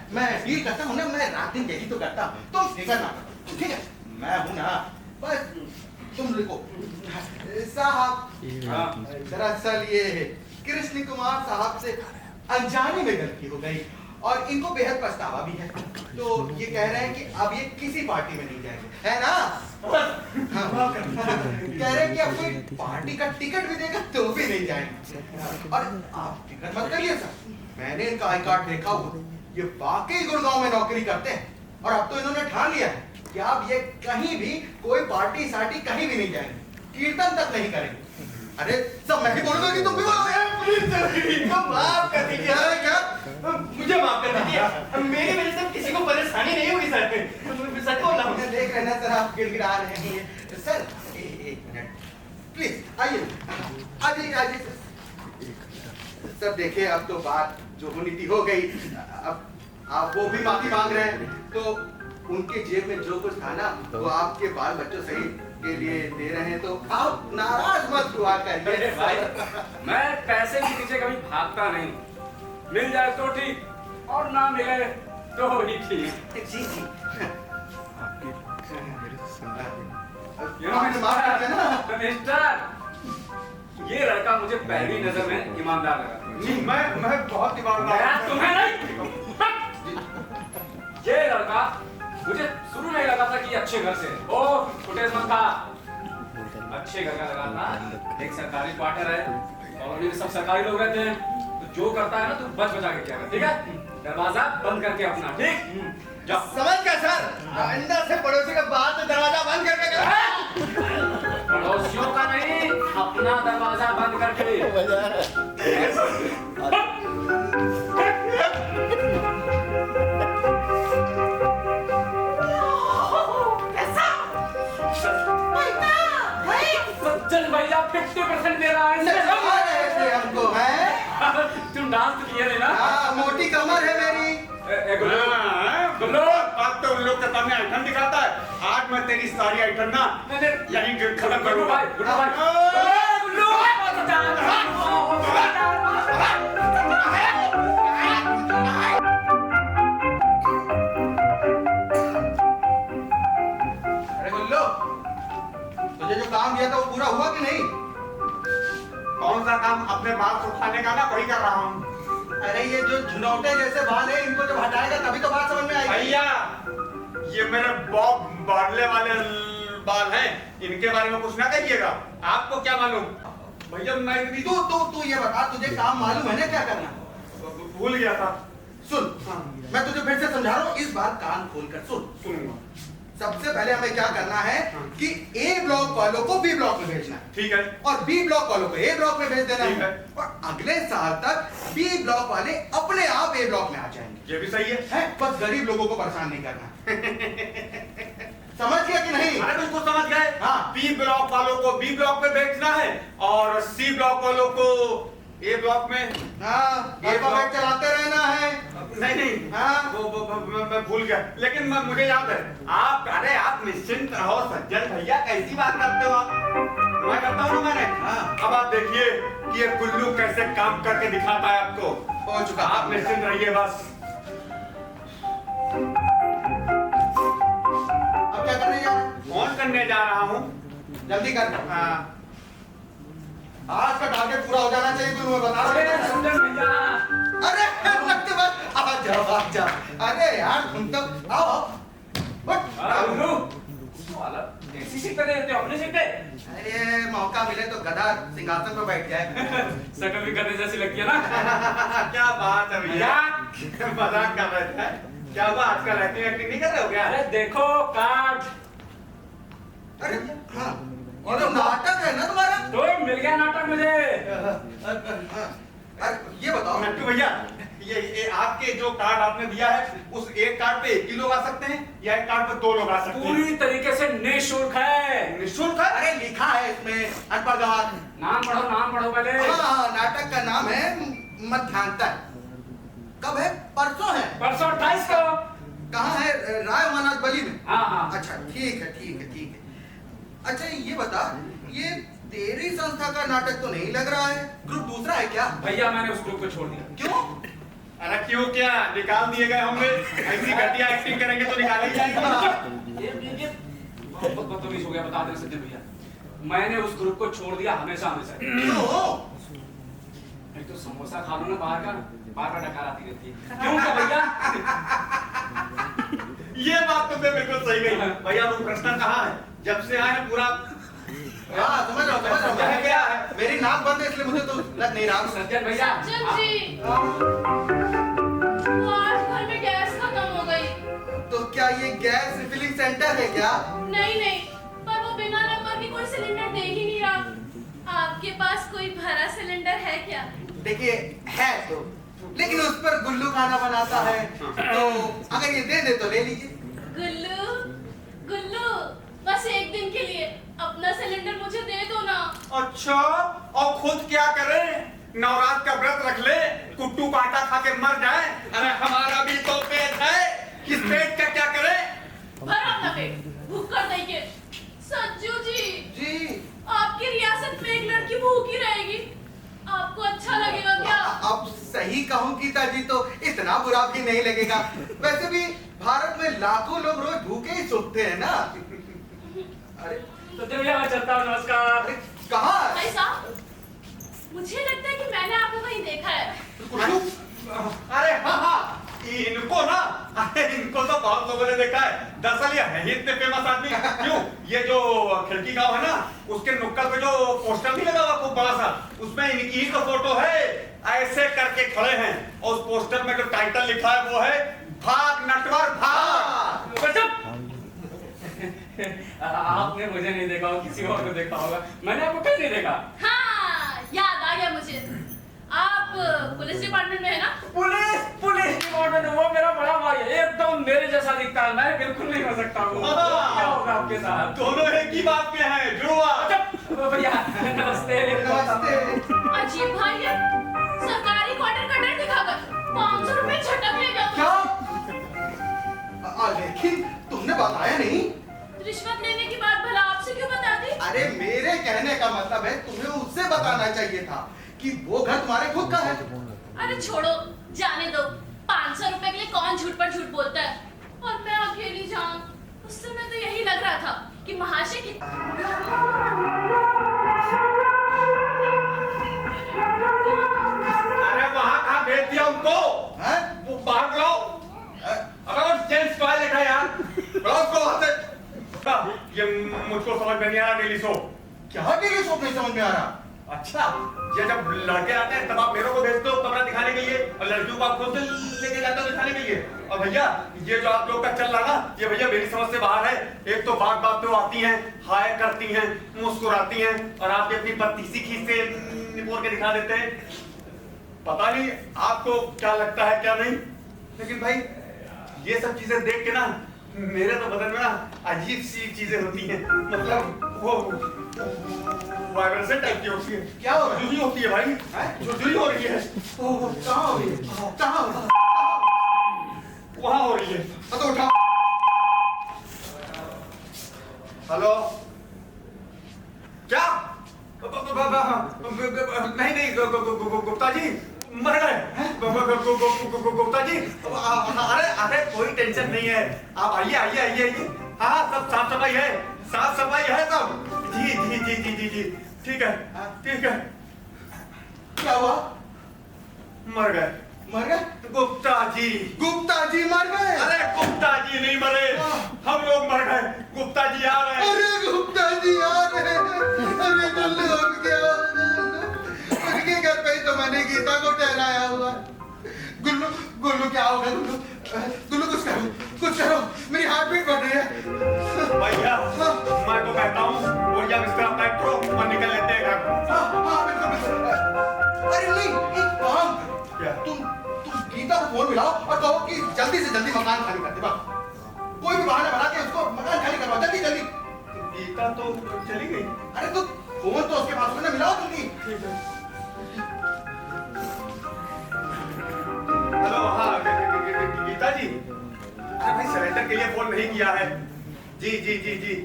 मैं डील करता हूँ ना, मैं रात दिन यही तो करता हूँ, तुम फिक्र ना करो, ठीक है? मैं हूँ ना, बस तुम लिखो। साहब दरअसल ये कृष्ण कुमार साहब से अनजाने में गलती हो गई और इनको बेहद पछतावा भी है, तो ये कह रहे हैं कि अब ये किसी पार्टी में नहीं जाएंगे, है ना? हाँ। कह रहे हैं कि अब कोई पार्टी का टिकट भी देगा तो भी नहीं जाएंगे। और आप टिकट मत करिए सर, मैंने इनका आई कार्ड देखा हुआ, ये वाकई गुड़गांव में नौकरी करते हैं और अब तो इन्होंने ठान लिया है कि अब ये कहीं भी कोई पार्टी सार्टी कहीं भी नहीं जाएंगे, कीर्तन तक नहीं करेंगे। अरे सब मैं ही बोलूंगा कि तुम भी बोलो यार। प्लीज माफ कर दीजिए। क्या? मुझे माफ कर दीजिए, मेरी वजह से किसी को परेशानी नहीं हुई सर। सच बोल रहा हूँ। मैं देख रहे ना सर, आप गिड़गिड़ा रहे हैं। सर एक मिनट प्लीज आइए, आइए सर। देखिए अब तो बात जो होनी थी हो गई, अब आप वो भी माफी मांग रहे हैं तो उनके जेब में जो कुछ था ना वो आपके बाल बच्चों सही के लिए दे रहे हैं, तो आप नाराज मत हुआ करिए। अरे भाई, मैं पैसे के पीछे कभी भागता नहीं, मिल जाए तो ठीक और ना मिले तो ही ठीक। जी जी माफ कर देना मिस्टर, ये लड़का मुझे पहली नजर में ईमानदार लगा। जी मैं बहुत ईमानदार हूं। तुम्हें नहीं, ये लड़का मुझे शुरू में लगा था कि अच्छे घर से, ओ फुटेज मत खा, अच्छे घर का लगा था। एक सरकारी क्वार्टर है, कॉलोनी में सब सरकारी लोग रहते हैं, तो जो करता है ना तू बच बचा के क्या कर, ठीक है? दरवाजा बंद करके अपना, ठीक? जाओ। समझ गया सर, अंदर से पड़ोसी का बात दरवाजा बंद करके कर। पड़ोसियों का नहीं, अपना दरवाजा बंद करके। तुम डांस किए नहीं ना? हाँ, मोटी कमर है मेरी। गुल्लू, गुल्लू, अब तो उन लोग के सामने आइटम दिखाता है। आज मैं तेरी सारी आइटम ना यहीं खत्म गुल्लू करूंगा। भाई, गुल्लू भाई, गुल्लू, अरे गुल्लो, तुझे जो काम दिया था वो पूरा हुआ कि नहीं? कौन सा काम? अपने बाल सुखाने का ना वही कर रहा हूँ। अरे ये जो झुनौटे जैसे बाल है, इनको जब हटाएगा तभी तो बात समझ में आएगी। भैया, ये मेरे बॉब बांधने वाले बाल हैं, इनके बारे में कुछ ना कहिएगा। आपको क्या मालूम? भैया मैं तू ये बता, तुझे काम मालूम है ना क्या करना? भूल गया था। सुन, मैं तुझे फिर से समझा रहा हूँ, इस बार कान खोलकर सुन। सुनूंगा। सबसे पहले हमें क्या करना है कि ए ब्लॉक वालों को बी ब्लॉक में भेजना है, ठीक है। और बी ब्लॉक वालों को ए ब्लॉक में भेज देना ठीक है, है। और अगले साल तक बी ब्लॉक वाले अपने आप ए ब्लॉक में आ जाएंगे। ये भी सही है। बस गरीब लोगों को परेशान नहीं करना। समझ गया कि नहीं? अरे बिल्कुल समझ गए। हाँ। बी ब्लॉक वालों को बी ब्लॉक में भेजना है और सी ब्लॉक वालों को ए ब्लॉक में। हाँ, अल्फाबेट चलाते रहना है। नहीं हाँ। मैं भूल गया, लेकिन मुझे याद है। आप निश्चिंत रहो सज्जन भैया, कैसी बात करते हो आप? मैं करता हूँ ना मैंने। हाँ। अब आप देखिए कि ये गुल्लू कैसे काम करके दिखाता है आपको। हो चुका। आप निश्चिंत रहिए बस। अब क्या करने जा रहे हैं? कौन करने जा रहा हूँ? जल्दी कर। हाँ। आज का टारगेट पूरा हो जाना चाहिए, मैं बता अरे रहा हूँ। सुंदर भैया, अरे लगते बात, आ जा। अरे यार तुम तो आओ। गुल्लू, वाला कैसी सीट पे देते हो? अपनी सीट पे? अरे मौका मिले तो गधा सिंहासन पर बैठ जाए। शकल भी करने जैसी लगती है ना? क्या बात है भैया, मजाक कर रहे थे। क्या हुआ, आजकल एक्टिंग एक्टिंग नहीं कर रहे हो क्या? अरे देखो कार्ड, अरे हाँ, और तो नाटक है ना तुम्हारा? तो मिल गया नाटक मुझे। अरे ये बताओ। नट्टू भैया, ये आपके जो कार्ड आपने दिया है, उस एक कार्ड पे 1 ही लोग आ सकते हैं या एक कार्ड पे 2 लोग आ सकते हैं? पूरी तरीके से निःशुल्क है। निःशुल्क है? अरे लिखा है इसमें अनपढ़ गवार। नाम पढ़ो पहले। हाँ, नाटक का नाम है मध्यांतर। कब है? परसों है। परसों 28 को। कहाँ है? राय महाराज बली में। हाँ। अच्छा ठीक है। अच्छा ये बता, ये तेरी संस्था का नाटक तो नहीं लग रहा है, ग्रुप दूसरा है क्या? भैया मैंने उस ग्रुप को छोड़ दिया। क्यों? अरे क्यों क्या, निकाल दिए गए होंगे। ऐसी घटिया एक्टिंग करेंगे तो निकाल ही जाएंगे। ये बहुत बदतमीज हो गया, बता दे सज्जन भैया। मैंने उस ग्रुप को छोड़ दिया हमेशा। क्यों? एक तो समोसा खा लो ना बाहर का डकार आती रहती है। क्यों क्या भैया? ये बात तुमने बिल्कुल सही कही भैया। वो कृष्ण कहाँ है? जब से आए हैं पूरा। हाँ समझ रहा हूँ। क्या है? मेरी नाक बंद है इसलिए मुझे तो लग नहीं रहा। सज्जन भैया, सज्जन जी, वो आज घर में गैस खत्म हो गई। तो क्या ये गैस रिफिलिंग सेंटर है क्या? नहीं, पर वो बिना नंबर की कोई सिलेंडर दे ही नहीं रहा। आपके पास कोई भरा सिलेंडर है क्या? देखिए है तो, लेकिन उस पर गुल्लू खाना बनाता है, तो अगर ये दे दे तो ले लीजिए। गुल्लू, बस एक दिन के लिए अपना सिलेंडर मुझे दे दो ना। अच्छा, और खुद क्या करे? नवरात्र का व्रत रख ले, कुट्टू कांटा खा के मर जाए। अरे हमारा भी तो पेट है, इस पेट का क्या करे? भर अपना पेट, भूख कर देंगे। सज्जू जी, आपकी रियासत में एक लड़की भूखी रहेगी, आपको अच्छा लगेगा क्या? अब सही कहूँ गीता जी तो इतना बुरा भी नहीं लगेगा। वैसे भी भारत में लाखों लोग रोज भूखे ही सोते हैं ना। अरे सज्जन भैया मैं चलता हूँ, नमस्कार। अरे कहाँ? भाई साहब, मुझे लगता है कि मैंने आपको कहीं देखा है। गुल्लू? अरे हाँ, इनको ना, अरे इनको तो बहुत लोगों ने देखा है। दरअसल ये है ही इतने फेमस आदमी। क्यों? ये जो खिड़की गांव है ना, उसके नुक्कड़ पे जो पोस्टर नहीं लगा हुआ खूब बड़ा सा, उसमें इनकी ही तो फोटो है। ऐसे करके खड़े हैं और उस पोस्टर में जो टाइटल लिखा है वो है भाग नटवर भाग। आपने मुझे नहीं देखा होगा, किसी और को देखा होगा, मैंने आपको कहीं नहीं देखा। हाँ, याद आ गया मुझे। आप पुलिस डिपार्टमेंट में है ना? पुलिस डिपार्टमेंट, वो मेरा बड़ा भाई है, एकदम मेरे जैसा दिखता है। मैं बिल्कुल नहीं हो सकता हूँ। क्या होगा आपके साथ? दोनों एक ही बात के हैं, जुड़वा। भैया नमस्ते। नमस्ते। अजीब भाई है, सरकारी क्वार्टर का बताया नहीं? रिश्वत लेने की बात भला आपसे क्यों बता दी? अरे मेरे कहने का मतलब है तुम्हें उससे बताना चाहिए था कि वो घर तुम्हारे खुद का है। अरे छोड़ो, जाने दो। 500 रुपए के लिए कौन झूठ पर झूठ बोलता है? और मैं अकेली जाऊं, उस समय तो यही लग रहा था कि महाशय की अरे वहां कहाँ भेज दिया उनको? हैं? वो बाहर लो। अबे वो जेंट्स टॉयलेट है यार, बुलाओ उसको वहां से। ये मुझको समझ में नहीं आ रहा नीलिसो। क्या तेरी सोच नहीं समझ में आ रहा? अच्छा, ये जब लड़के आते हैं तब आप मेरे को भेजते हो कमरा दिखाने के लिए, और लड़कियों को आप खुद से लेके जाते हो दिखाने के लिए। और भैया ये जो आप लोग का चल रहा ना, ये भैया मेरी समझ से बाहर है। एक तो बात बात पे वो आती हैं, हाय करती हैं, मुस्कुराती हैं, और आप अपनी बत्तीसी खींच से निपोर के दिखा देते हैं। पता नहीं आपको क्या लगता है क्या नहीं, लेकिन भाई ये सब चीजें देख के ना मेरे तो बदन में ना अजीब सी चीजें होती हैं। मतलब वो वाइब्रेशन टाइप की होती है। क्या हो रहा है? जुजी होती है भाई, जुजी हो रही है। कहाँ हो रही है? कहाँ हो रही है? वहां हो रही है। तो उठा। हेलो, क्या? नहीं नहीं, गुप्ता जी मर गए। गुप्ता जी, अरे अरे कोई टेंशन नहीं है, आप आइए आइए आइए आइए। हाँ सब साफ सफाई है, साफ सफाई है सब। जी जी जी जी जी जी ठीक है ठीक है। क्या हुआ? मर गए। मर गए? गुप्ता जी, गुप्ता जी मर गए? अरे गुप्ता जी नहीं मरे, हम लोग मर गए। गुप्ता जी आ रहे हैं। अरे गुप्ता जी आ रहे हैं। अरे गुल्लू अब क्या? उनके घर पे ही तो मैंने गीता को ठहराया हुआ। गुल्लू गुल्लू क्या होगा? गुल्लू गुल्लू कुछ करो, मेरी हार्ट बीट बढ़ रही है। भैया मैं तो कहता हूँ वो या बिस्तर पैक करो और निकल लेते हैं घर। हाँ बिल्कुल बिल्कुल। अरे नहीं, एक काम क्या? तुम गीता को फोन मिलाओ और कहो कि जल्दी से जल्दी मकान खाली कर दे। बस कोई भी बहाना बना के उसको मकान खाली करवाओ, जल्दी जल्दी। गीता तो चली गई। अरे तो फोन तो उसके पास में मिलाओ जल्दी। ठीक है। हेलो, हाँ गीता जी, अरे भाई सरेंडर के लिए फोन नहीं किया है। जी जी जी जी,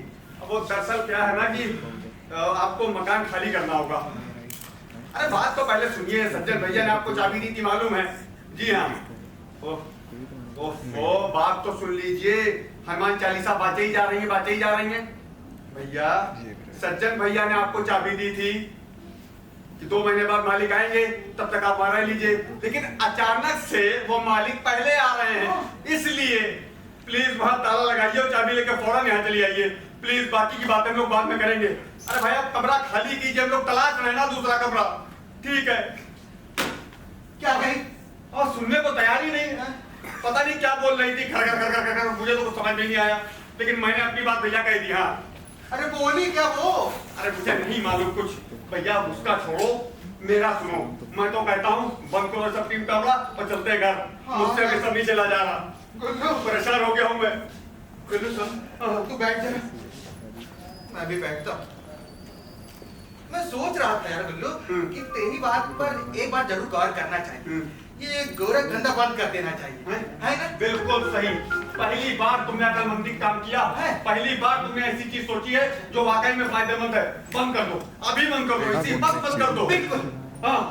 अब वो दरअसल क्या है ना कि आपको मकान खाली करना होगा। अरे बात तो पहले सुनिए, सज्जन भैया ने आपको चाबी दी थी मालूम है? जी हाँ। ओ बात तो सुन लीजिए, हनुमान चालीसा बातें ही जा रही है, बातें ही जा रही हैं। भैया सज्जन भैया ने आपको चाबी दी थी कि 2 महीने बाद मालिक आएंगे, तब तक आप रह लीजिए। लेकिन अचानक से वो मालिक पहले आ रहे हैं, इसलिए प्लीज वहां ताला लगाइए और चाबी लेकर फौरन यहाँ चली आइए प्लीज। बाकी की बातें हम लोग बाद में करेंगे। अरे भाई आप कमरा खाली कीजिए, हम लोग तलाश रहे हैं ना दूसरा कमरा। ठीक है? क्या कही? और सुनने को तैयार ही नहीं है। पता नहीं क्या बोल रही थी, खर खर खर खर, मुझे तो कुछ समझ में नहीं आया, लेकिन मैंने अपनी बात भैया कह दी। हाँ अरे बोली क्या वो? अरे मुझे नहीं मालूम कुछ। भैया उसका छोड़ो, मेरा सुनो। मैं तो कहता हूँ बंद करो सब टीम कमरा और चलते हैं घर। मुझसे भी सब नहीं चला जा रहा, गुल्लू परेशान हो गया हूँ मैं। गुल्लू सुन, तू बैठ जा, मैं भी बैठता हूँ। मैं सोच रहा था यार गुल्लू कि तेरी बात पर एक बार जरूर गौर करना चाहिए। ये गोरख धंधा बंद कर देना चाहिए, है ना? बिल्कुल सही। पहली बार तुमने अकलमंदी काम किया है, पहली बार तुमने ऐसी चीज सोची है जो वाकई में फायदेमंद है। बंद कर दो, अभी बंद कर दो, इसी वक्त बंद कर दो। बिल्कुल। हाँ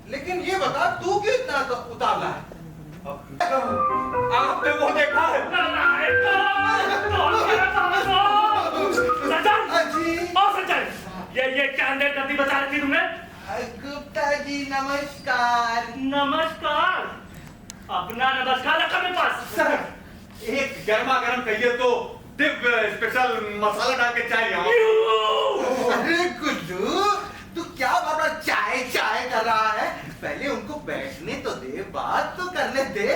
लेकिन ये बता तू क्यों इतना उतावला है? आपने वो देखा है? ये क्या अंदर गद्दी बचा रखी तुमने? गुप्ता जी नमस्कार। नमस्कार। अपना नमस्कार रखा मेरे पास। सर एक गर्मा गर्म कहिए तो दिव्य स्पेशल मसाला डाल के चाय यहाँ। अरे गुल्लू तू क्या बार चाय चाय कर रहा है? पहले उनको बैठने तो दे, बात तो करने दे।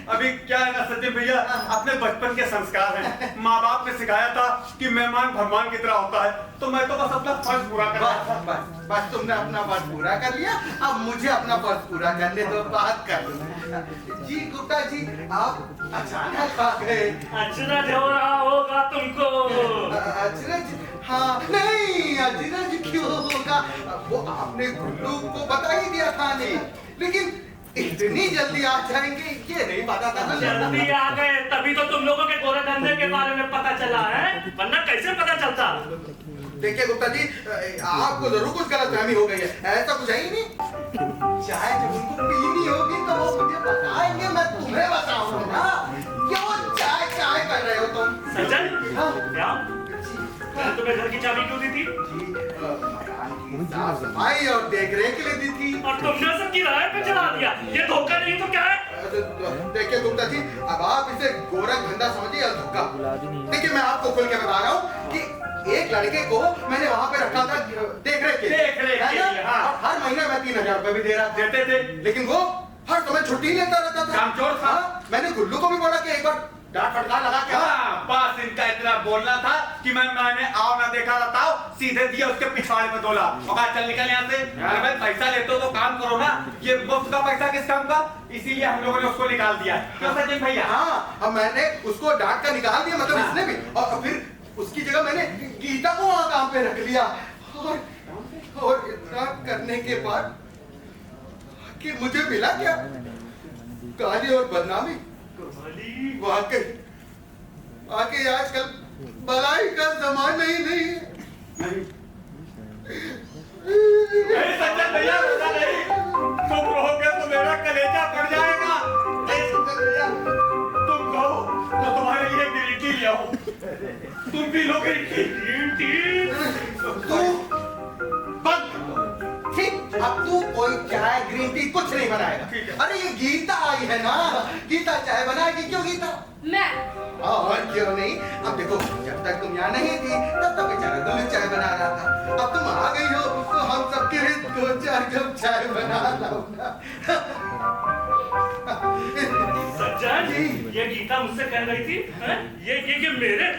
अभी क्या है ना सचिन भैया, अपने बचपन के संस्कार हैं। माँ बाप ने सिखाया था कि मेहमान भगवान की तरह होता है, तो मैं तो बस अपना फर्ज पूरा कर रहा था। बस तुमने अपना फर्ज पूरा कर लिया, अब मुझे अपना फर्ज पूरा करने दो, बात कर लो। जी गुप्ता जी आप अचानक आ गए। अचरज हो रहा होगा तुमको। अचरज? हाँ नहीं, अचरज क्यों होगा? वो आपने गुल्लू को बता ही दिया था नहीं, लेकिन इतनी जल्दी आ जाएंगे ये नहीं पता था ना। जल्दी आ गए तभी तो तुम लोगों के गोरे धंधे के बारे में पता चला है, वरना कैसे पता चलता। देखिए गुप्ता जी, आपको जरूर कुछ गलतफहमी हो गई है, ऐसा कुछ है ही नहीं। चाय जब उनको पीनी होगी तो वो मुझे बताएंगे, मैं तुम्हें बताऊंगा। क्यों चाय चाय कर रहे हो तुम? सज्जन, हाँ? क्या मैंने तुम्हें घर की चाबी क्यों दी थी? साफ सफाई और देख रेख के लिए दी थी। और तुमने सबकी राय पे चला दिया, ये धोखा नहीं तो क्या है? देखिए गुप्ता जी, अब आप इसे गोरख धंधा समझिए या धोखा। देखिए मैं आपको खुल के बता रहा हूँ कि एक लड़के को मैंने वहाँ पे रखा था देख रेख के लिए, हाँ। हर महीने मैं 3000 रुपए भी देते थे, लेकिन वो हर समय छुट्टी लेता रहता था। कामचोर था। मैंने गुल्लू को भी बोला कि एक बार डांट फटकार लगा के हाँ, बस इनका इतना बोलना था कि मैंने आओ ना देखा बताओ, सीधे दिया उसके पिछवाड़े में डोला और कहा चल निकल यहाँ से। अरे भाई पैसा लेते हो तो काम करो ना, ये मुफ्त का पैसा किस काम का? इसीलिए हम लोगों ने उसको निकाल दिया। क्यों सचिन भैया? हाँ, अब मैंने उसको डांट कर निकाल दिया, मतलब इसने भी, और फिर उसकी जगह मैंने गीता को वहाँ काम पे रख लिया। और इतना करने के बाद कि मुझे मिला क्या? गाली और बदनामी। वाकई आके आजकल भलाई का जमाना ही नहीं है। सज्जन भैया ऐसा नहीं, तुम रहोगे तो मेरा कलेजा पड़ जाएगा। तुम कहो तो तुम्हारे लिए ग्रीन टी ले आओ, तुम भी लो ग्रीन टी। तू बंद, ठीक? अब तू कोई चाय ग्रीन टी कुछ नहीं बनाएगा। अरे ये गीता आई है ना, गीता चाय बनाएगी। क्यों गीता? मैं और क्यों नहीं? अब देखो, जब तक तुम यहाँ नहीं थी तब तक बेचारा गुल्लू चाय बना रहा था। अब तुम आ गई हो तो हम सबके लिए 2-4 कप चाय बना लाऊंगा। सज्जन, ये गीता मुझसे कह रही थी है? ये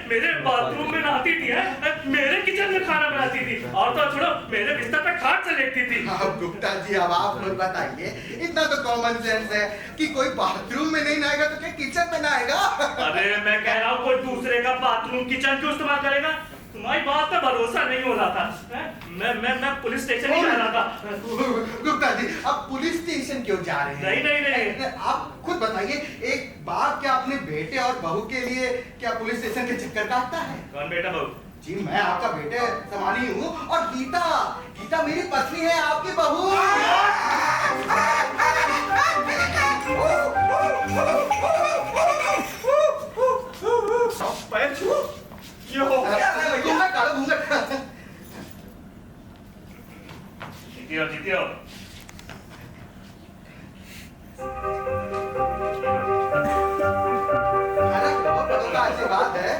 मेरे बाथरूम में नहाती थी है? मेरे किचन में खाना बनाती थी, और तो छोड़ो मेरे बिस्तर पे खाट से लेटती थी। अब गुप्ता जी, अब आप मुझे बताइए, इतना तो कॉमन सेंस है कि कोई बाथरूम में नहीं नहाएगा तो क्या किचन में नहाएगा? अरे मैं कह रहा हूँ कोई दूसरे का बाथरूम किचन क्यों इस्तेमाल करेगा? तुम्हारी बात पे भरोसा नहीं हो रहा था है? मैं पुलिस स्टेशन ही जा रहा था। गुप्ता जी, अब पुलिस स्टेशन क्यों जा रहे हैं? नहीं। आप खुद बताइए, एक बाप क्या अपने बेटे और बहू के लिए क्या पुलिस स्टेशन के चक्कर काटता है? कौन बेटा बहू? जी मैं आपका बेटे समान ही हूँ, और गीता मेरी पत्नी है, आपकी बहू। पैर छू, ये हो गया। घूंघट काढ़ो, घूंघट। जीतियो। आशीर्वाद है।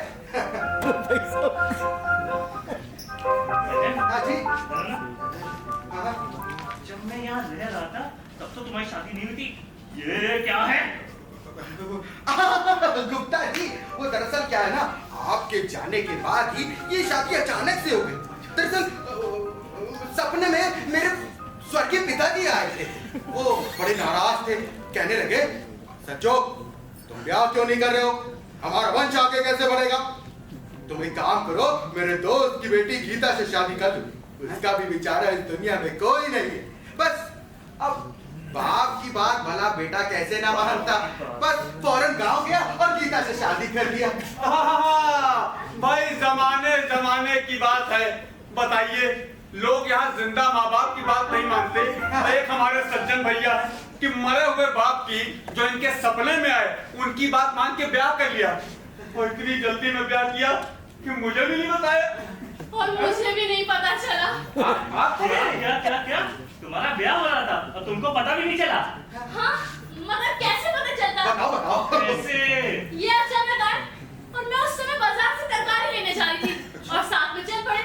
हाँ जी। हाँ। जब मैं यहाँ रह रहा था तब तो तुम्हारी शादी नहीं हुई थी। ये क्या है? गुप्ता जी, वो दरअसल क्या है ना, आपके जाने के बाद ही ये शादी अचानक से हो गई। दरअसल सपने में मेरे स्वर्गीय पिताजी आए थे, वो बड़े नाराज थे, कहने लगे सच्चो तुम ब्याह क्यों नहीं कर रहे हो, हमारा वंश आगे कैसे बढ़ेगा? तुम एक काम करो, मेरे दोस्त की बेटी गीता से शादी कर लो, उसका भी बेचारा इस दुनिया में कोई नहीं है। बस अब बाप की बात भला बेटा कैसे ना मानता, बस फौरन गांव गया और गीता से शादी कर लिया। भाई जमाने की बात है। बताइए, लोग यहाँ जिंदा माँ बाप की बात नहीं मानते। एक हमारे सज्जन भैया है कि मरे हुए बाप की जो इनके सपने में आए उनकी बात मान के ब्याह कर लिया, और इतनी जल्दी में ब्याह किया कि मुझे भी नहीं बताया और मुझे भी नहीं पता चला। आपको क्या तुम्हारा ब्याह हो रहा था और तुमको पता भी नहीं चला? हाँ, मगर कैसे पता चलता? बताओ। कैसे? ये अचानक आए और मैं उस समय बाजार से तरकारी लेने जा रही थी और साथ में चल पड़े।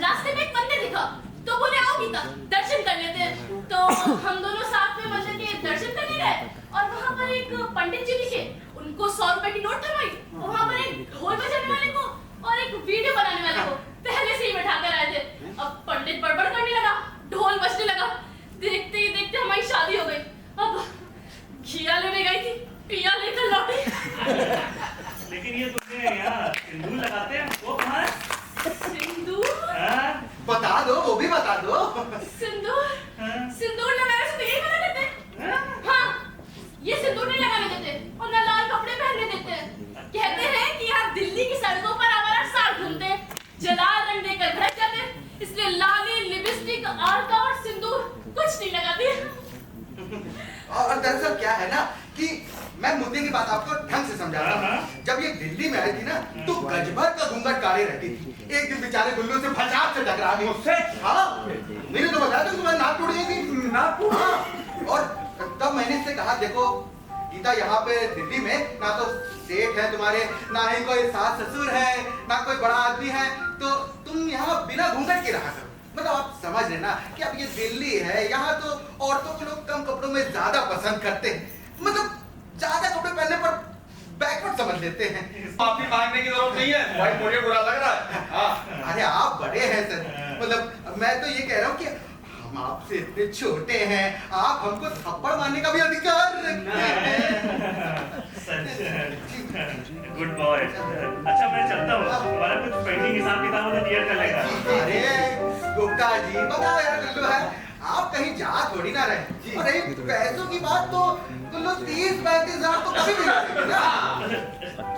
रास्ते में एक पंडित दिखा तो बोले आओ गीता दर्शन कर लेते हैं। तो हम दोनों साथ में मंदिर के दर्शन करने गए और वहाँ पर एक पंडित जी दिखे, उनको 100 रुपए की नोट थमाई और वहाँ पर एक ढोल बजाने वाले को और एक वीडियो बनाने वाले को पहले से ही बैठा कर आए थे। अब पंडित बड़बड़ करने लगा, ढोल बजने लगा, देखते ही देखते हमारी शादी हो गई। अब घिया लेने गई थी, पिया लेकर लौटी। लेकिन ये तुमने यहाँ सिंदूर लगाते हैं वो कहाँ है? सिंदूर? बता दो, वो भी बता दो। सिंदूर लगाने से तो यही बना देते हैं। हाँ, दरअसल क्या है ना कि मैं मुद्दे की बात आपको ढंग से समझाता हूँ। जब ये दिल्ली में आई थी ना तो गजभर का घूंघट काढ़े रहती थी। एक दिन बेचारे गुल्लू से फटाक से टकरा गई उससे। हाँ, मैंने तो बताया था तुम्हारी नाक टूट गई थी। नाक टूट? हाँ। और तब मैंने इससे कहा देखो गीता, यहाँ पे दिल्ली में ना तो सेठ है तुम्हारे, ना ही कोई सास ससुर है, ना कोई बड़ा आदमी है, तो तुम यहाँ बिना घूंघट के रहा करो। मतलब आप समझ रहे ना कि अब ये दिल्ली है, यहाँ तो औरतों को लोग कम कपड़ों में ज्यादा पसंद करते हैं। मतलब ज्यादा कपड़े पहनने पर बैकवर्ड समझ लेते हैं। माफी मांगने की जरूरत नहीं है भाई, मुझे बुरा लग रहा है। हाँ। अरे आप बड़े हैं सर, मतलब मैं तो ये कह रहा हूँ कि हम आपसे इतने छोटे हैं, आप हमको थप्पड़ मारने का भी अधिकार रखते हैं। Good boy. अच्छा मैं चलता हूँ, हमारा कुछ पेंडिंग हिसाब किताब तो क्लियर कर लेगा। अरे गुप्ता जी बताओ यार, गुल्लू है आप कहीं जा थोड़ी ना रहे। और रही पैसों की बात तो गुल्लू 30-35 हजार तो कभी नहीं जाएगी ना।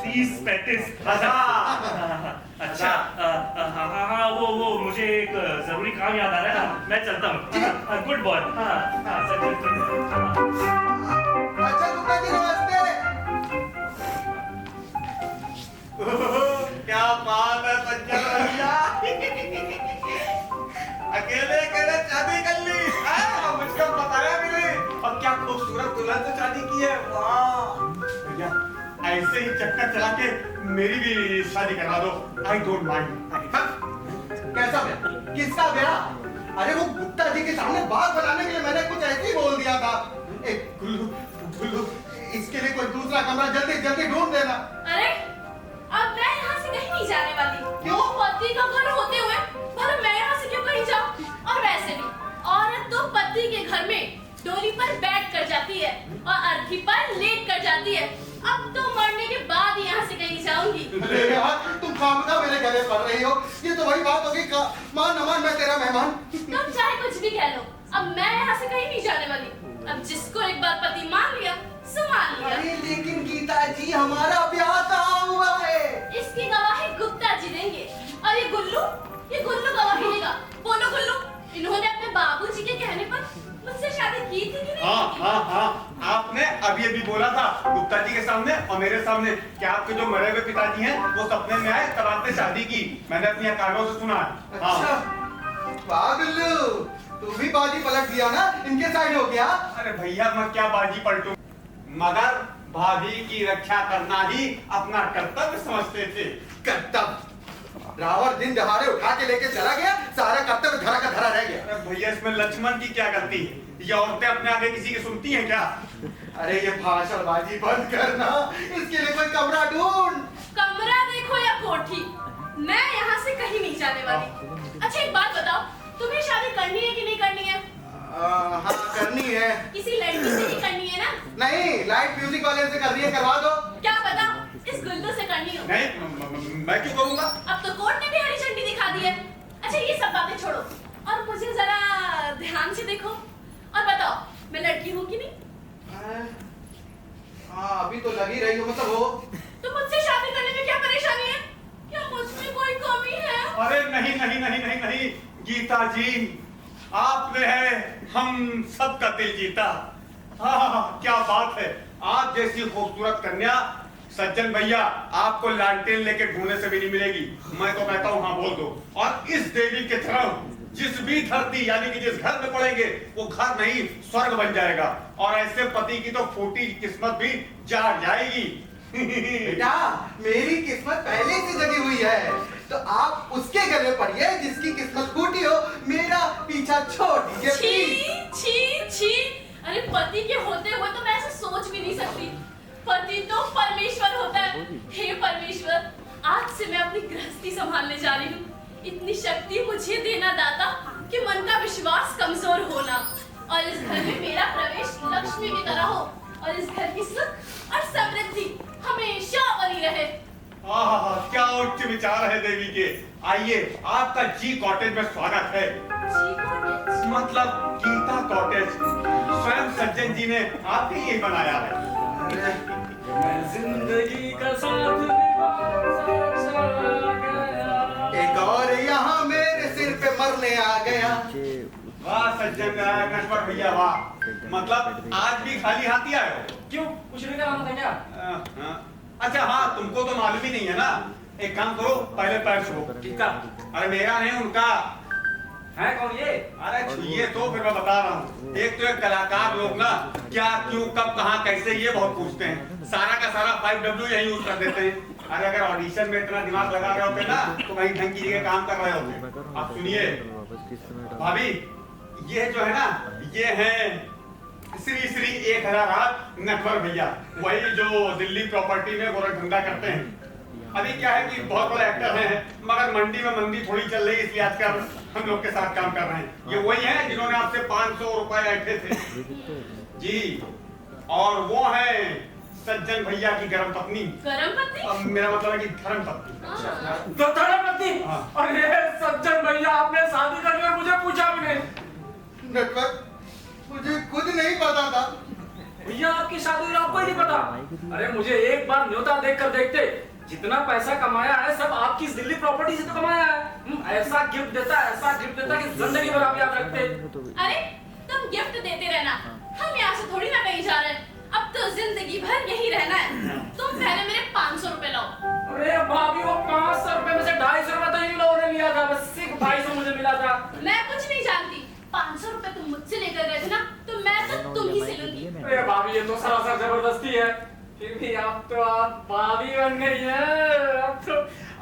30-35 अच्छा हाँ वो मुझे एक जरूरी काम याद आ रहा है ना, मैं चलता हूँ। Good boy. अच्छा गुप्ता जी नमस्ते। क्या बात है सज्जन भैया, अकेले अकेले शादी कर ली। मुझको बताया भी नहीं, और क्या खूबसूरत दुल्हन से शादी की है। वाह भैया, ऐसे ही चक्कर चला के मेरी भी शादी करवा दो। I don't mind. कैसा ब्याह? किसका ब्याह? अरे वो गुप्ता जी के सामने बात बनाने के लिए मैंने कुछ ऐसे ही बोल दिया था। गुल्लू गुल्लू इसके लिए कोई दूसरा कमरा जल्दी जल्दी ढूंढ देना। अरे अब मैं यहाँ से कहीं नहीं जाने वाली। क्यों? पति का घर होते हुए पर मैं यहाँ से क्यों कहीं जाऊँ? और वैसे भी औरत तो पति के घर में डोली पर बैठ कर जाती है और अर्थी पर लेट कर जाती है। अब तो मरने के बाद यहाँ से कहीं जाऊंगी। अरे यार तुम खामखा मेरे गले पड़ रही हो। ये तो वही बात होगी, मान न मान मैं तेरा मेहमान। तुम चाहे कुछ भी कह लो, अब मैं यहाँ से कहीं नहीं जाने वाली। अब जिसको एक बार पति मान लिया सो मान लिया। अरे लेकिन गीता जी हमारा ब्याह कहाँ हुआ है? इसकी गवाही गुप्ता जी देंगे। और ये गुल्लू गवाही देगा। बोलो गुल्लू, इन्होंने अपने बाबूजी के कहने पर मुझसे शादी की थी कि नहीं? हाँ, आपने अभी बोला था गुप्ता जी के सामने और मेरे सामने कि आपके जो मरे हुए पिताजी हैं वो सपने में आए, तब आपने शादी की। मैंने अपनी कानों से सुना। अच्छा वाह गुल्लू, तू भी बाजी पलट दिया ना, इनके साइड हो गया। अरे भैया मैं क्या बाजी पलटूं, मगर भाभी की रक्षा करना ही अपना कर्तव्य समझते थे। कर्तव्य? रावण दिन दहाड़े उठा के लेके चला गया, सारा कर्तव्य धरा का धरा रह गया। अरे भैया इसमें लक्ष्मण की क्या गलती है? ये औरतें अपने आगे किसी की सुनती हैं क्या? अरे ये भाषणबाजी बंद करना, इसके लिए कोई कमरा ढूंढ। कमरा देखो या कोठी, मैं यहाँ से कहीं नहीं जाने वाली। अच्छा एक बात बताओ, तुम्हें शादी करनी है कि नहीं करनी है? हाँ करनी है। किसी लड़की से ही करनी है ना? नहीं, लाइट म्यूजिक वाले से करनी है, करवा दो। क्या पता इस गुल्लू से करनी हो। नहीं, मैं क्यों करूंगा? अब तो कोर्ट ने भी हरी झंडी दिखा दी है। अच्छा ये सब बातें छोड़ो और मुझे जरा ध्यान से देखो और बताओ मैं लड़की हूँ कि नहीं? हाँ अभी तो लगी रही हो, मतलब हो। तो मुझसे शादी करने में क्या परेशानी है? क्या मुझमें कोई कमी है? अरे नहीं गीता जी, आपने है हम सबका दिल जीता। हाँ क्या बात है, आप जैसी खूबसूरत कन्या सज्जन भैया आपको लालटेन लेके ढूंढने से भी नहीं मिलेगी। मैं तो कहता हूँ हाँ बोल दो। और इस देवी के धर्म जिस भी धरती यानी कि जिस घर में पड़ेंगे वो घर नहीं स्वर्ग बन जाएगा, और ऐसे पति की तो फूटी किस्मत भी जाग जाएगी। बेटा मेरी किस्मत पहले से जगी हुई है, तो आप उसके गले पड़िए जिसकी किस्मत फूटी हो, मेरा पीछा छोड़ दीजिए। छी अरे पति के होते हुए तो मैं ऐसा सोच भी नहीं सकती। पति तो परमेश्वर होता है। हे परमेश्वर, आज से मैं अपनी गृहस्थी संभालने जा रही हूँ। इतनी शक्ति मुझे देना दाता कि मन का विश्वास कमजोर होना, और इस घर में मेरा प्रवेश लक्ष्मी की तरह हो, और इस घर की सुख और समृद्धि हमेशा बनी रहे। क्या उच्च विचार है देवी के। आइए आपका जी कॉटेज में स्वागत है। जी कॉटेज? मतलब गीता कॉटेज, स्वयं सज्जन जी ने आपके लिए बनाया है। मैं जिंदगी का साथ निभाता एक और यहाँ मेरे सिर पे मरने आ गया। वाह सज्जन नटवर भैया वाह, मतलब आज भी खाली हाथ ही आए हो? क्यों, कुछ नहीं कराना था क्या? हाँ। अच्छा हाँ, तुमको तो मालूम ही नहीं है ना, एक काम करो पहले पैर छुओ। किसका? अरे मेरा नहीं, उनका है कौन ये? अरे छुइए तो फिर मैं बता रहा हूँ। एक तो एक कलाकार लोग ना क्या क्यों कब कहाँ कैसे ये बहुत पूछते हैं, सारा का सारा 5W यही यूज कर देते हैं। अरे अगर ऑडिशन में इतना दिमाग लगा रहे होते ना तो वही ढंग की जगह काम कर रहे होते। आप सुनिए भाभी, ये जो है ना ये है श्री श्री 1008 नटवर भैया, वही जो दिल्ली प्रॉपर्टी में गोरखधंधा करते हैं। अभी क्या है कि बहुत बड़े एक्टर हैं मगर मंडी में मंदी थोड़ी चल रही है, इसलिए आजकल हम लोग के साथ काम कर रहे हैं। ये वही है जिन्होंने आपसे 500 रुपए ऐंठे थे जी, और वो है सज्जन भैया की गरम पत्नी। गरम पत्नी? अब मेरा मतलब है कि धर्म पत्नी। तो धर्म पत्नी? हाँ। अरे सज्जन भैया, आपने शादी करने और मुझे पूछा भी नहीं। नटवर, मुझे खुद नहीं पता था। भैया आपकी शादी आपको ही नहीं पता? अरे मुझे एक बार न्योता देखकर देखते, जितना पैसा कमाया है सब आपकी इस दिल्ली प्रॉपर्टी से तो कमाया है। ऐसा गिफ्ट देता कि जिंदगी भर आप याद रखते। अरे तुम गिफ्ट देते रहना, हम यहाँ से थोड़ी ना कहीं जा रहे हैं, अब तो जिंदगी भर यही रहना है। तुम पहले मेरे 500 रुपए लाओ। अरे भाभी, वो 500 रुपए में से 250 रुपए तो इन लोगों ने लिया था, बस सिर्फ 250 मुझे मिला था। मैं कुछ नहीं जानती, 500 रुपए तुम मुझसे लेकर गए थे ना, तो मैं तो तुम ही से लूंगी। अरे भाभी, ये तो सरासर जबरदस्ती है। फिर भी आप भाभी बन गई है।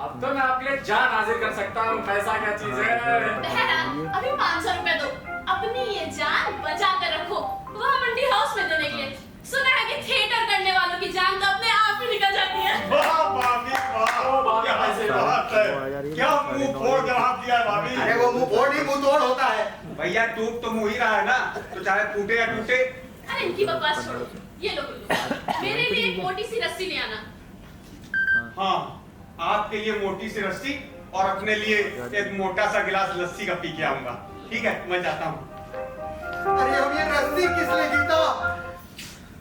अब तो मैं आपके लिए जान हाजिर कर सकता हूँ। पैसा क्या चीज है? बहरा, अभी 500 रुपए दो, अपनी ये जान बचा कर रखो, वहाँ मंडी हाउस में देने के लिए। सुना है कि थिएटर करने वालों की जान तो अपने आप ही निकल जाती है। वाह भाभी वाह, क्या बात है, क्या मुंह फोड़ जवाब दिया भाभी। अरे वो मुंह फोड़ नहीं, मुंह तोड़ होता है। भैया टूट तो मुंह ही रहा है ना, तो चाहे टूटे या टूटे। अरे इनकी बकवास छोड़ो, ये लो मेरे लिए एक मोटी सी रस्सी ले आना। हाँ, आपके लिए मोटी सी रस्सी और अपने लिए एक मोटा सा गिलास लस्सी का पी के आऊंगा। ठीक है, मैं जाता हूँ। अरे अब ये रस्सी किस लिए गीता?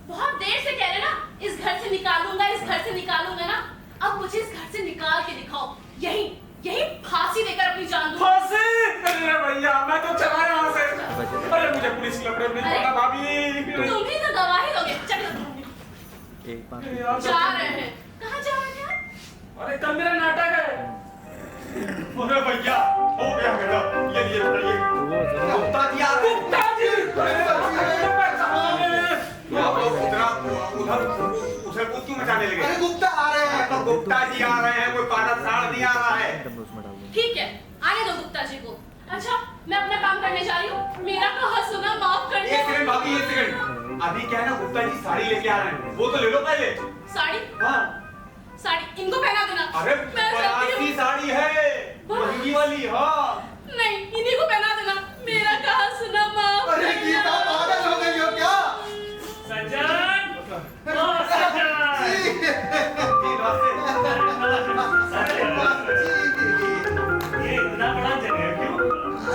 बहुत देर से कह रहे ना, इस घर से निकालूंगा, इस घर से निकालूंगा ना, अब मुझे इस घर से निकाल के दिखाओ। यही फांसी देकर अपनी जान दो। फांसी? अरे भैया, मैं तो चला यहाँ से। अरे मुझे पुलिस की लपड़े में नहीं पता भाभी। तुम भी तो गवाही दोगे। चलो जा रहे हैं, कहाँ जा रहे हैं? अरे कल मेरा नाटक है। अरे भैया हो गया मेरा, ये लिए बताइए। गुप्ता जी आ रहे हैं। गुप्ता जी! आप लोग उधर उसे कूद क्यों मचाने लगे? अरे गुप्ता आ रहे हैं। तो गुप्ता जी आ रहे हैं, कोई पारस साड़ नहीं आ रहा है। ठीक है, आने दो गुप्ता जी को। अच्छा, मैं अपना काम करने जा रही हूँ, मेरा कहा सुना माफ कर दो। एक सेकंड भाभी, एक सेकंड। अभी क्या है ना, गुप्ता जी साड़ी लेके आ रहे हैं, वो तो ले लो पहले। साड़ी? हाँ। साड़ी इनको पहना देना। अरे मैं चलती बनारसी हूँ। साड़ी है, महंगी वाली। हाँ नहीं, इन्हीं को पहना देना, मेरा कहा सुना माफ अरे कर गीता दो। पागल हो गई हो क्या? सज्जन! ओ सज्जन! ये इतना बड़ा जगह क्यों?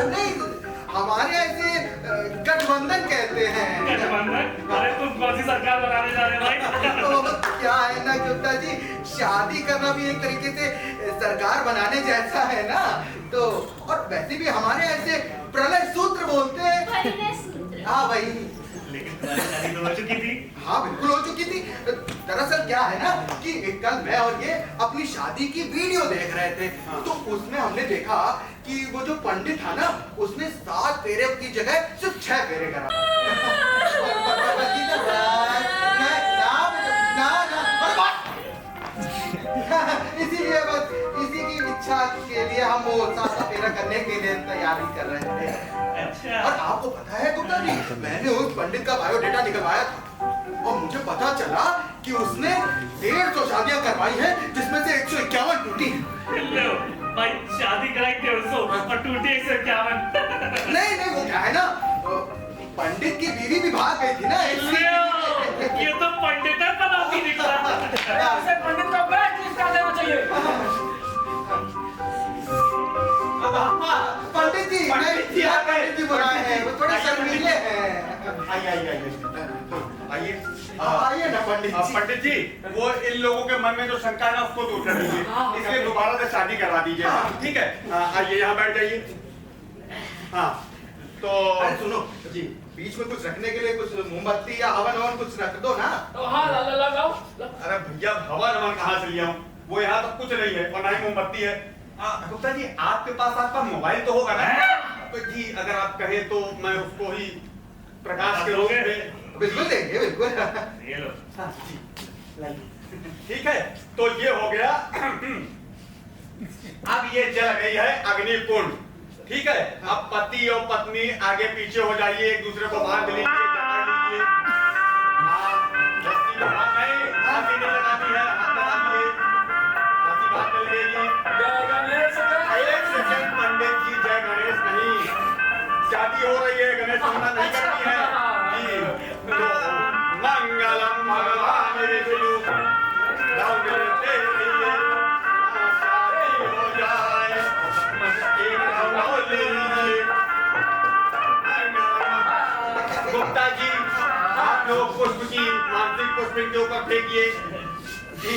नहीं, हमारे ऐसे गठबंधन कहते हैं। गठबंधन? अरे तुम कौन सी सरकार बनाने जा रहे हो भाई? तो क्या है ना गुप्ता जी, शादी करना भी एक तरीके से सरकार बनाने जैसा है ना। तो और वैसे भी हमारे ऐसे प्रलय सूत्र बोलते हैं। परिणय सूत्र। हाँ भाई। लेकिन तुम्हारी शादी तो हो चुकी थी। हाँ बिल्कुल हो चुकी थी। दरअसल क्या है ना कि कल मैं और ये अपनी शादी की वीडियो देख रहे थे। तो उसमें हमने देखा कि वो जो पंडित था ना, उसने 7 फेरे की जगह सिर्फ 6 फेरे करा। इसीलिए बस इसी की इच्छा के लिए हम वो 7 फेरा करने के लिए तैयारी कर रहे थे। अच्छा। और आपको पता है गुप्ता जी, मैंने उस पंडित का बायोडेटा निकलवाया था और मुझे पता चला कि उसने 150 शादियां करवाई हैं, जिसमें से 151 टूटी। लो भाई, शादी कराई 150 और टूटी 151। नहीं वो क्या है ना, पंडित की बीवी भी भाग गई थी ना। ये तो पंडित है, पनौती निकला। ऐसे पंडित को ब्लैक लिस्ट कर देना चाहिए। पंडित जी पंडित जी बुलाए हैं, वो थोड़े शर्मीले हैं। आइए ना पंडित जी। पंडित जी, वो इन लोगों के मन में जो शंका है ना उसको दूर कर दीजिए, इसलिए दोबारा से शादी करवा दीजिए। ठीक है, आइए यहाँ बैठ जाइए। हाँ, तो अरे सुनो जी, बीच में कुछ रखने के लिए कुछ मोमबत्ती या हवन ववन कुछ रख दो ना। तो हाँ लगाओ। अरे भैया हवन हवन कहाँ से लिया हूँ? वो यहाँ तो कुछ नहीं है और ना ही मोमबत्ती है। गुप्ता जी आपके पास आपका मोबाइल तो होगा ना? तो जी अगर आप कहें तो मैं उसको ही प्रकाश के रूप में बिल्कुल देंगे, बिल्कुल। ये लो। हाँ, जी, लाइए। ठीक है, तो ये हो गया। अब ये जल गई है अग्नि कुंड, ठीक है। अब पति और पत्नी आगे पीछे हो जाइए, एक दूसरे को बांध लीजिए, जकड़ लीजिए। रस्सी में हाथ नहीं, रस्सी नहीं लगानी है, हाथ लगा दिए, रस्सी बांध कर लीजिए। एक सेकंड पंडित जी, जय गणेश नहीं, शादी हो रही है, गणेश वंदना नहीं करनी है जी। तो मंगलम भगवान विष्णु शादी हो जाए, एक रंगों ले लीजिए। गुप्ता जी आप लोग पुष्प की मानसिक पुष्प के ऊपर फेंकिए जी।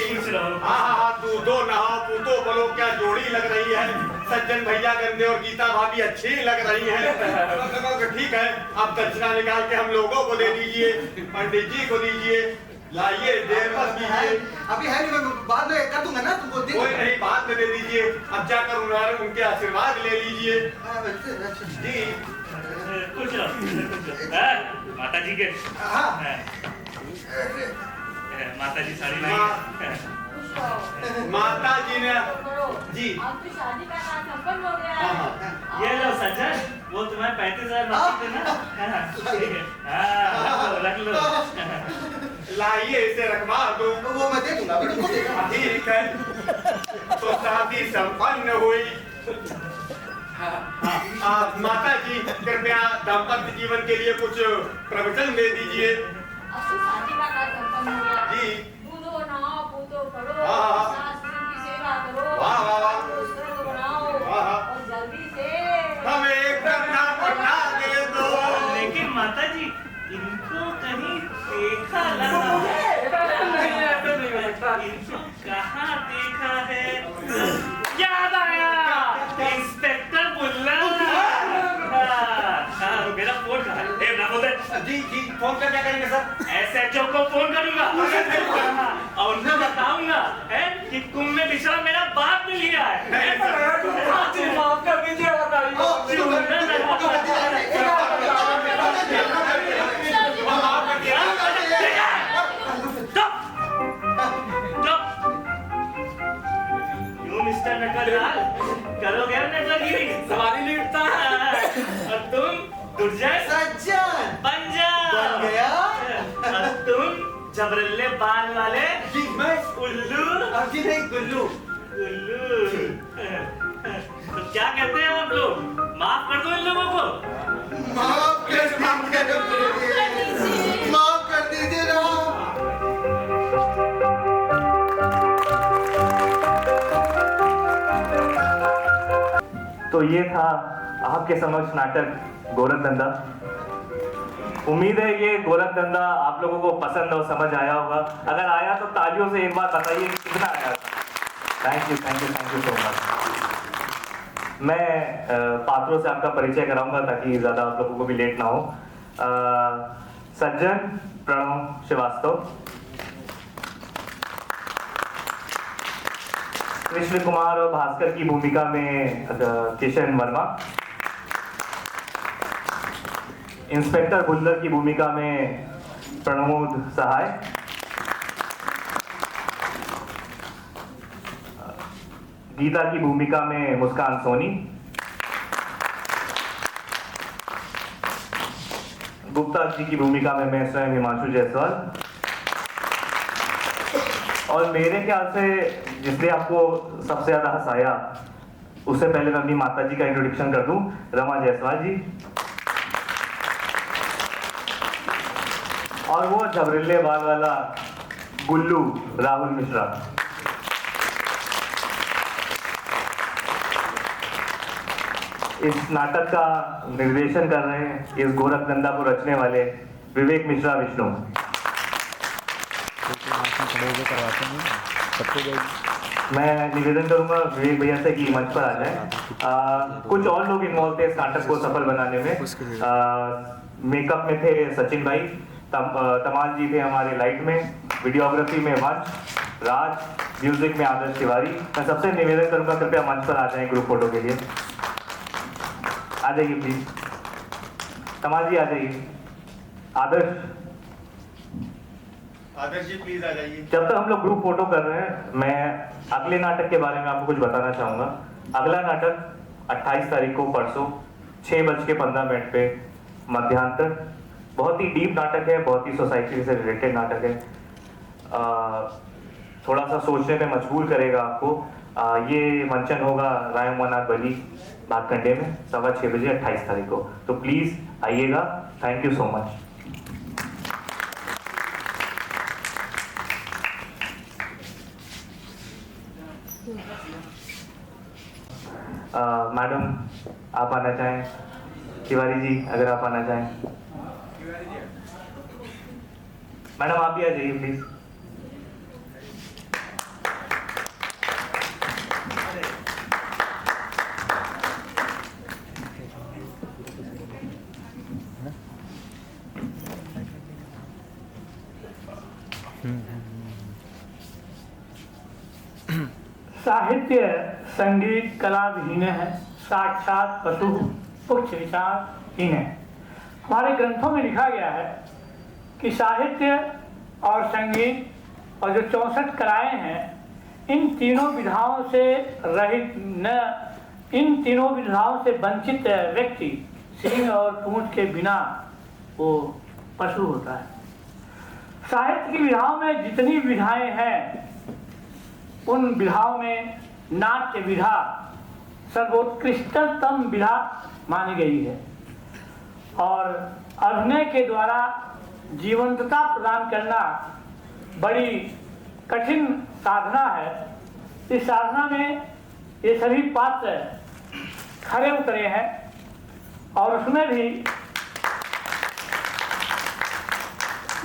हाँ दूधो नहाओ पूतो बोलो, क्या जोड़ी लग रही है। सज्जन भैया गंदे और गीता भाभी अच्छी लग रही है। ठीक है, अब दक्षिणा निकाल के हम लोगों को दे दीजिए, पंडित जी को दीजिए। लाइए देर मत कीजिए। अभी है नहीं, मैं बाद में कर दूंगा ना तुमको। कोई नहीं, बाद में दे दीजिए। अब जाकर उनके आशीर्वाद ले लीजिए जी। कुछ माता जी के हाँ। माता जी साड़ी लाई। माता जी ने जी अब तो शादी का काम संपन्न हो गया है। ये लो सज्जन, वो तुम्हें 35,000 मांगते थे ना। ठीक है, हाँ रख लो। लाइए इसे रखवा दो। वो मैं दे दूंगा, अभी तुमको दे दूंगा। ठीक है, तो शादी संपन्न हुई। माता जी कृपया दाम्पत्य जीवन के लिए कुछ प्रवचन दे दीजिए अब तो शादी का काम संपन्न हो गया जी। दूधो नहाओ पूतो करो, हाँ। सास की सेवा करो, वाह, वाह, वाह। दूसरों को बनाओ वाह। और जल्दी से हमें एक गन्ना पन्ना दे दो। लेकिन माता जी इनको कहीं देखा लगा इनको कहाँ देखा है? याद आया, इंस्पेक्टर बुल्ला। मेरा फोन कहाँ है? ना बोलते जी जी फोन कर क्या करेंगे सर? SHO को फोन करूंगा और उनको बताऊंगा है कि कुंभ में बिछड़ा मेरा बाप ने लिया है। माफ कर दीजिए मिस्टर नकललाल, करोगे नकलगिरी? सवारी लिखता है और तुम दुर्जय सज्जन बन जाओ। बन गया। और तुम जबरल्ले बाल वाले जी मैं उल्लू। अभी नहीं, गुल्लू। उल्लू। तो क्या कहते हैं आप लोग? माफ कर दो इन लोगों को। माफ कर दीजिए, माफ कर दीजिए ना। तो ये था आपके समक्ष नाटक गोरखधंधा। उम्मीद है ये गोरखधंधा आप लोगों को पसंद और समझ आया होगा। अगर आया तो तालियों से एक बार बताइए कितना आया। Thank you so much. मैं पात्रों से आपका परिचय कराऊंगा ताकि ज़्यादा आप लोगों को भी लेट ना हो। सज्जन प्रणव श्रीवास्तव, कृष्ण कुमार और भास्कर की भूमिका में किशन वर्मा, इंस्पेक्टर बुल्लर की भूमिका में प्रमोद सहाय, गीता की भूमिका में मुस्कान सोनी, गुप्ता जी की भूमिका में मैं स्वयं हिमांशु जायसवाल, और मेरे ख्याल से जिसने आपको सबसे ज्यादा हंसाया उससे पहले मैं अपनी माता जी का इंट्रोडक्शन कर दूं। रमा जायसवाल जी और वो झबरिल्ले बाल वाला गुल्लू राहुल मिश्रा। इस नाटक का निर्देशन कर रहे हैं इस गोरखधंधा को रचने वाले विवेक मिश्रा विष्णु। करवाते हैं। मैं निवेदन करूंगा विवेक भैया से कि मंच पर आ जाए। कुछ और लोग इन्वॉल्व थे इस नाटक को सफल बनाने में। मेकअप में थे सचिन भाई, तमाल जी थे हमारे लाइट में, वीडियोग्राफी में वंश, राज, म्यूजिक में आदर्श तिवारी। मैं सबसे निवेदन करूंगा कृपया मंच पर आ जाएं ग्रुप फोटो के लिए। आ जाइए प्लीज, तमाल जी आ जाइए। आदर्श जी प्लीज आ जाइए। जब तक हम लोग ग्रुप फोटो कर रहे हैं, मैं अगले नाटक के बारे में आपको कुछ बताना चाहूंगा। अगला नाटक 28 तारीख को परसों 6:15 पे मध्यांतर। बहुत ही डीप नाटक है, बहुत ही सोसाइटी से रिलेटेड नाटक है। थोड़ा सा सोचने में मजबूर करेगा आपको। ये मंचन होगा रायमनाथ बली भातखंडे में 6:15 बजे 28 तारीख को। तो प्लीज आइएगा। Thank you so much. Madam आप आना चाहें, तिवारी जी अगर आप आना चाहें। मैडम आप भी आ जाइए प्लीज। साहित्य संगीत कला विहीन है, साक्षात पशु पुच्छ विचारहीन है। हमारे ग्रंथों में लिखा गया है कि साहित्य और संगीत और जो 64 कलाएं हैं, इन तीनों विधाओं से रहित न, इन तीनों विधाओं से वंचित व्यक्ति सींग और पूंछ के बिना वो पशु होता है। साहित्य की विधाओं में जितनी विधाएं हैं, उन विधाओं में नाट्य विधा सर्वोत्कृष्टतम विधा मानी गई है और अभिनय के द्वारा जीवंतता प्रदान करना बड़ी कठिन साधना है। इस साधना में ये सभी पात्र खरे उतरे हैं और उसमें भी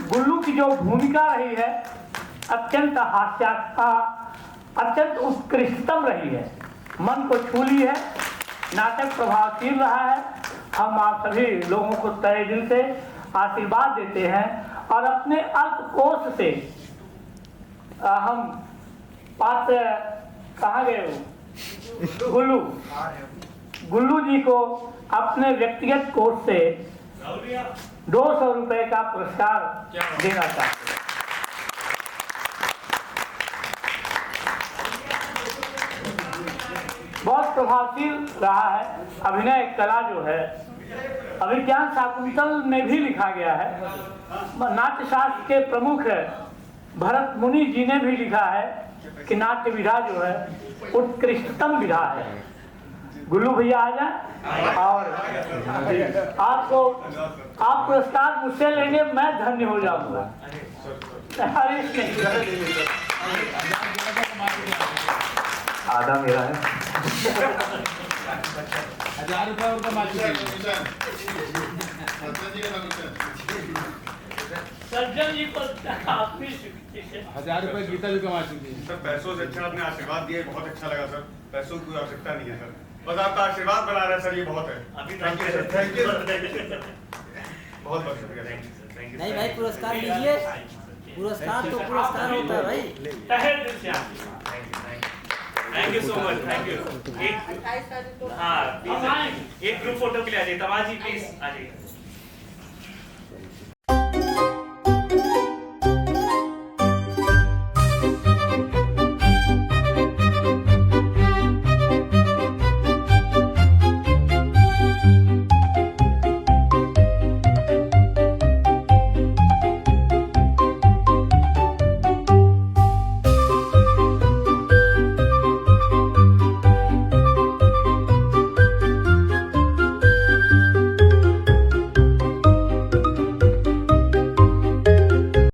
गुल्लू की जो भूमिका रही है अत्यंत उत्कृष्टतम रही है, मन को छू ली है, नाटक प्रभावशील रहा है। हम आप सभी लोगों को तहे दिल से आशीर्वाद देते हैं और अपने अल्पकोश से हम पात्र कहाँ गए हो गुल्लू जी को अपने व्यक्तिगत कोष से 200 रुपए का पुरस्कार देना चाहते हैं। बहुत प्रभावशील रहा है अभिनय कला जो है। अभिज्ञान शाकुंतल में भी लिखा गया है, नाट्य शास्त्र के प्रमुख भरत मुनि जी ने भी लिखा है कि नाट्य विधा जो है उत्कृष्टतम विधा है। गुल्लू भैया आ जाए और आप पुरस्कार मुझसे लेंगे, मैं धन्य हो जाऊंगा। आधा मेरा है। 1000 रुपये उनका सज्जन जी को काफी 1000 रुपये गीता भी कमा चुकी है। सर पैसों से अच्छा आपने आशीर्वाद दिए, बहुत अच्छा लगा सर। पैसों की कोई आवश्यकता नहीं है सर, बस आपका आशीर्वाद बना रहे सर, ये बहुत है। अभी thank you sir, thank you बहुत बहुत शुक्रिया। नहीं भाई पुरस्कार लीजिए, पुरस्कार तो पुरस्कार होता है भाई। तहे दिल से thank you so much, thank you. एक हाँ एक ग्रुप फोटो के लिए आ जाइए। तमाल जी प्लीज आ जाइए।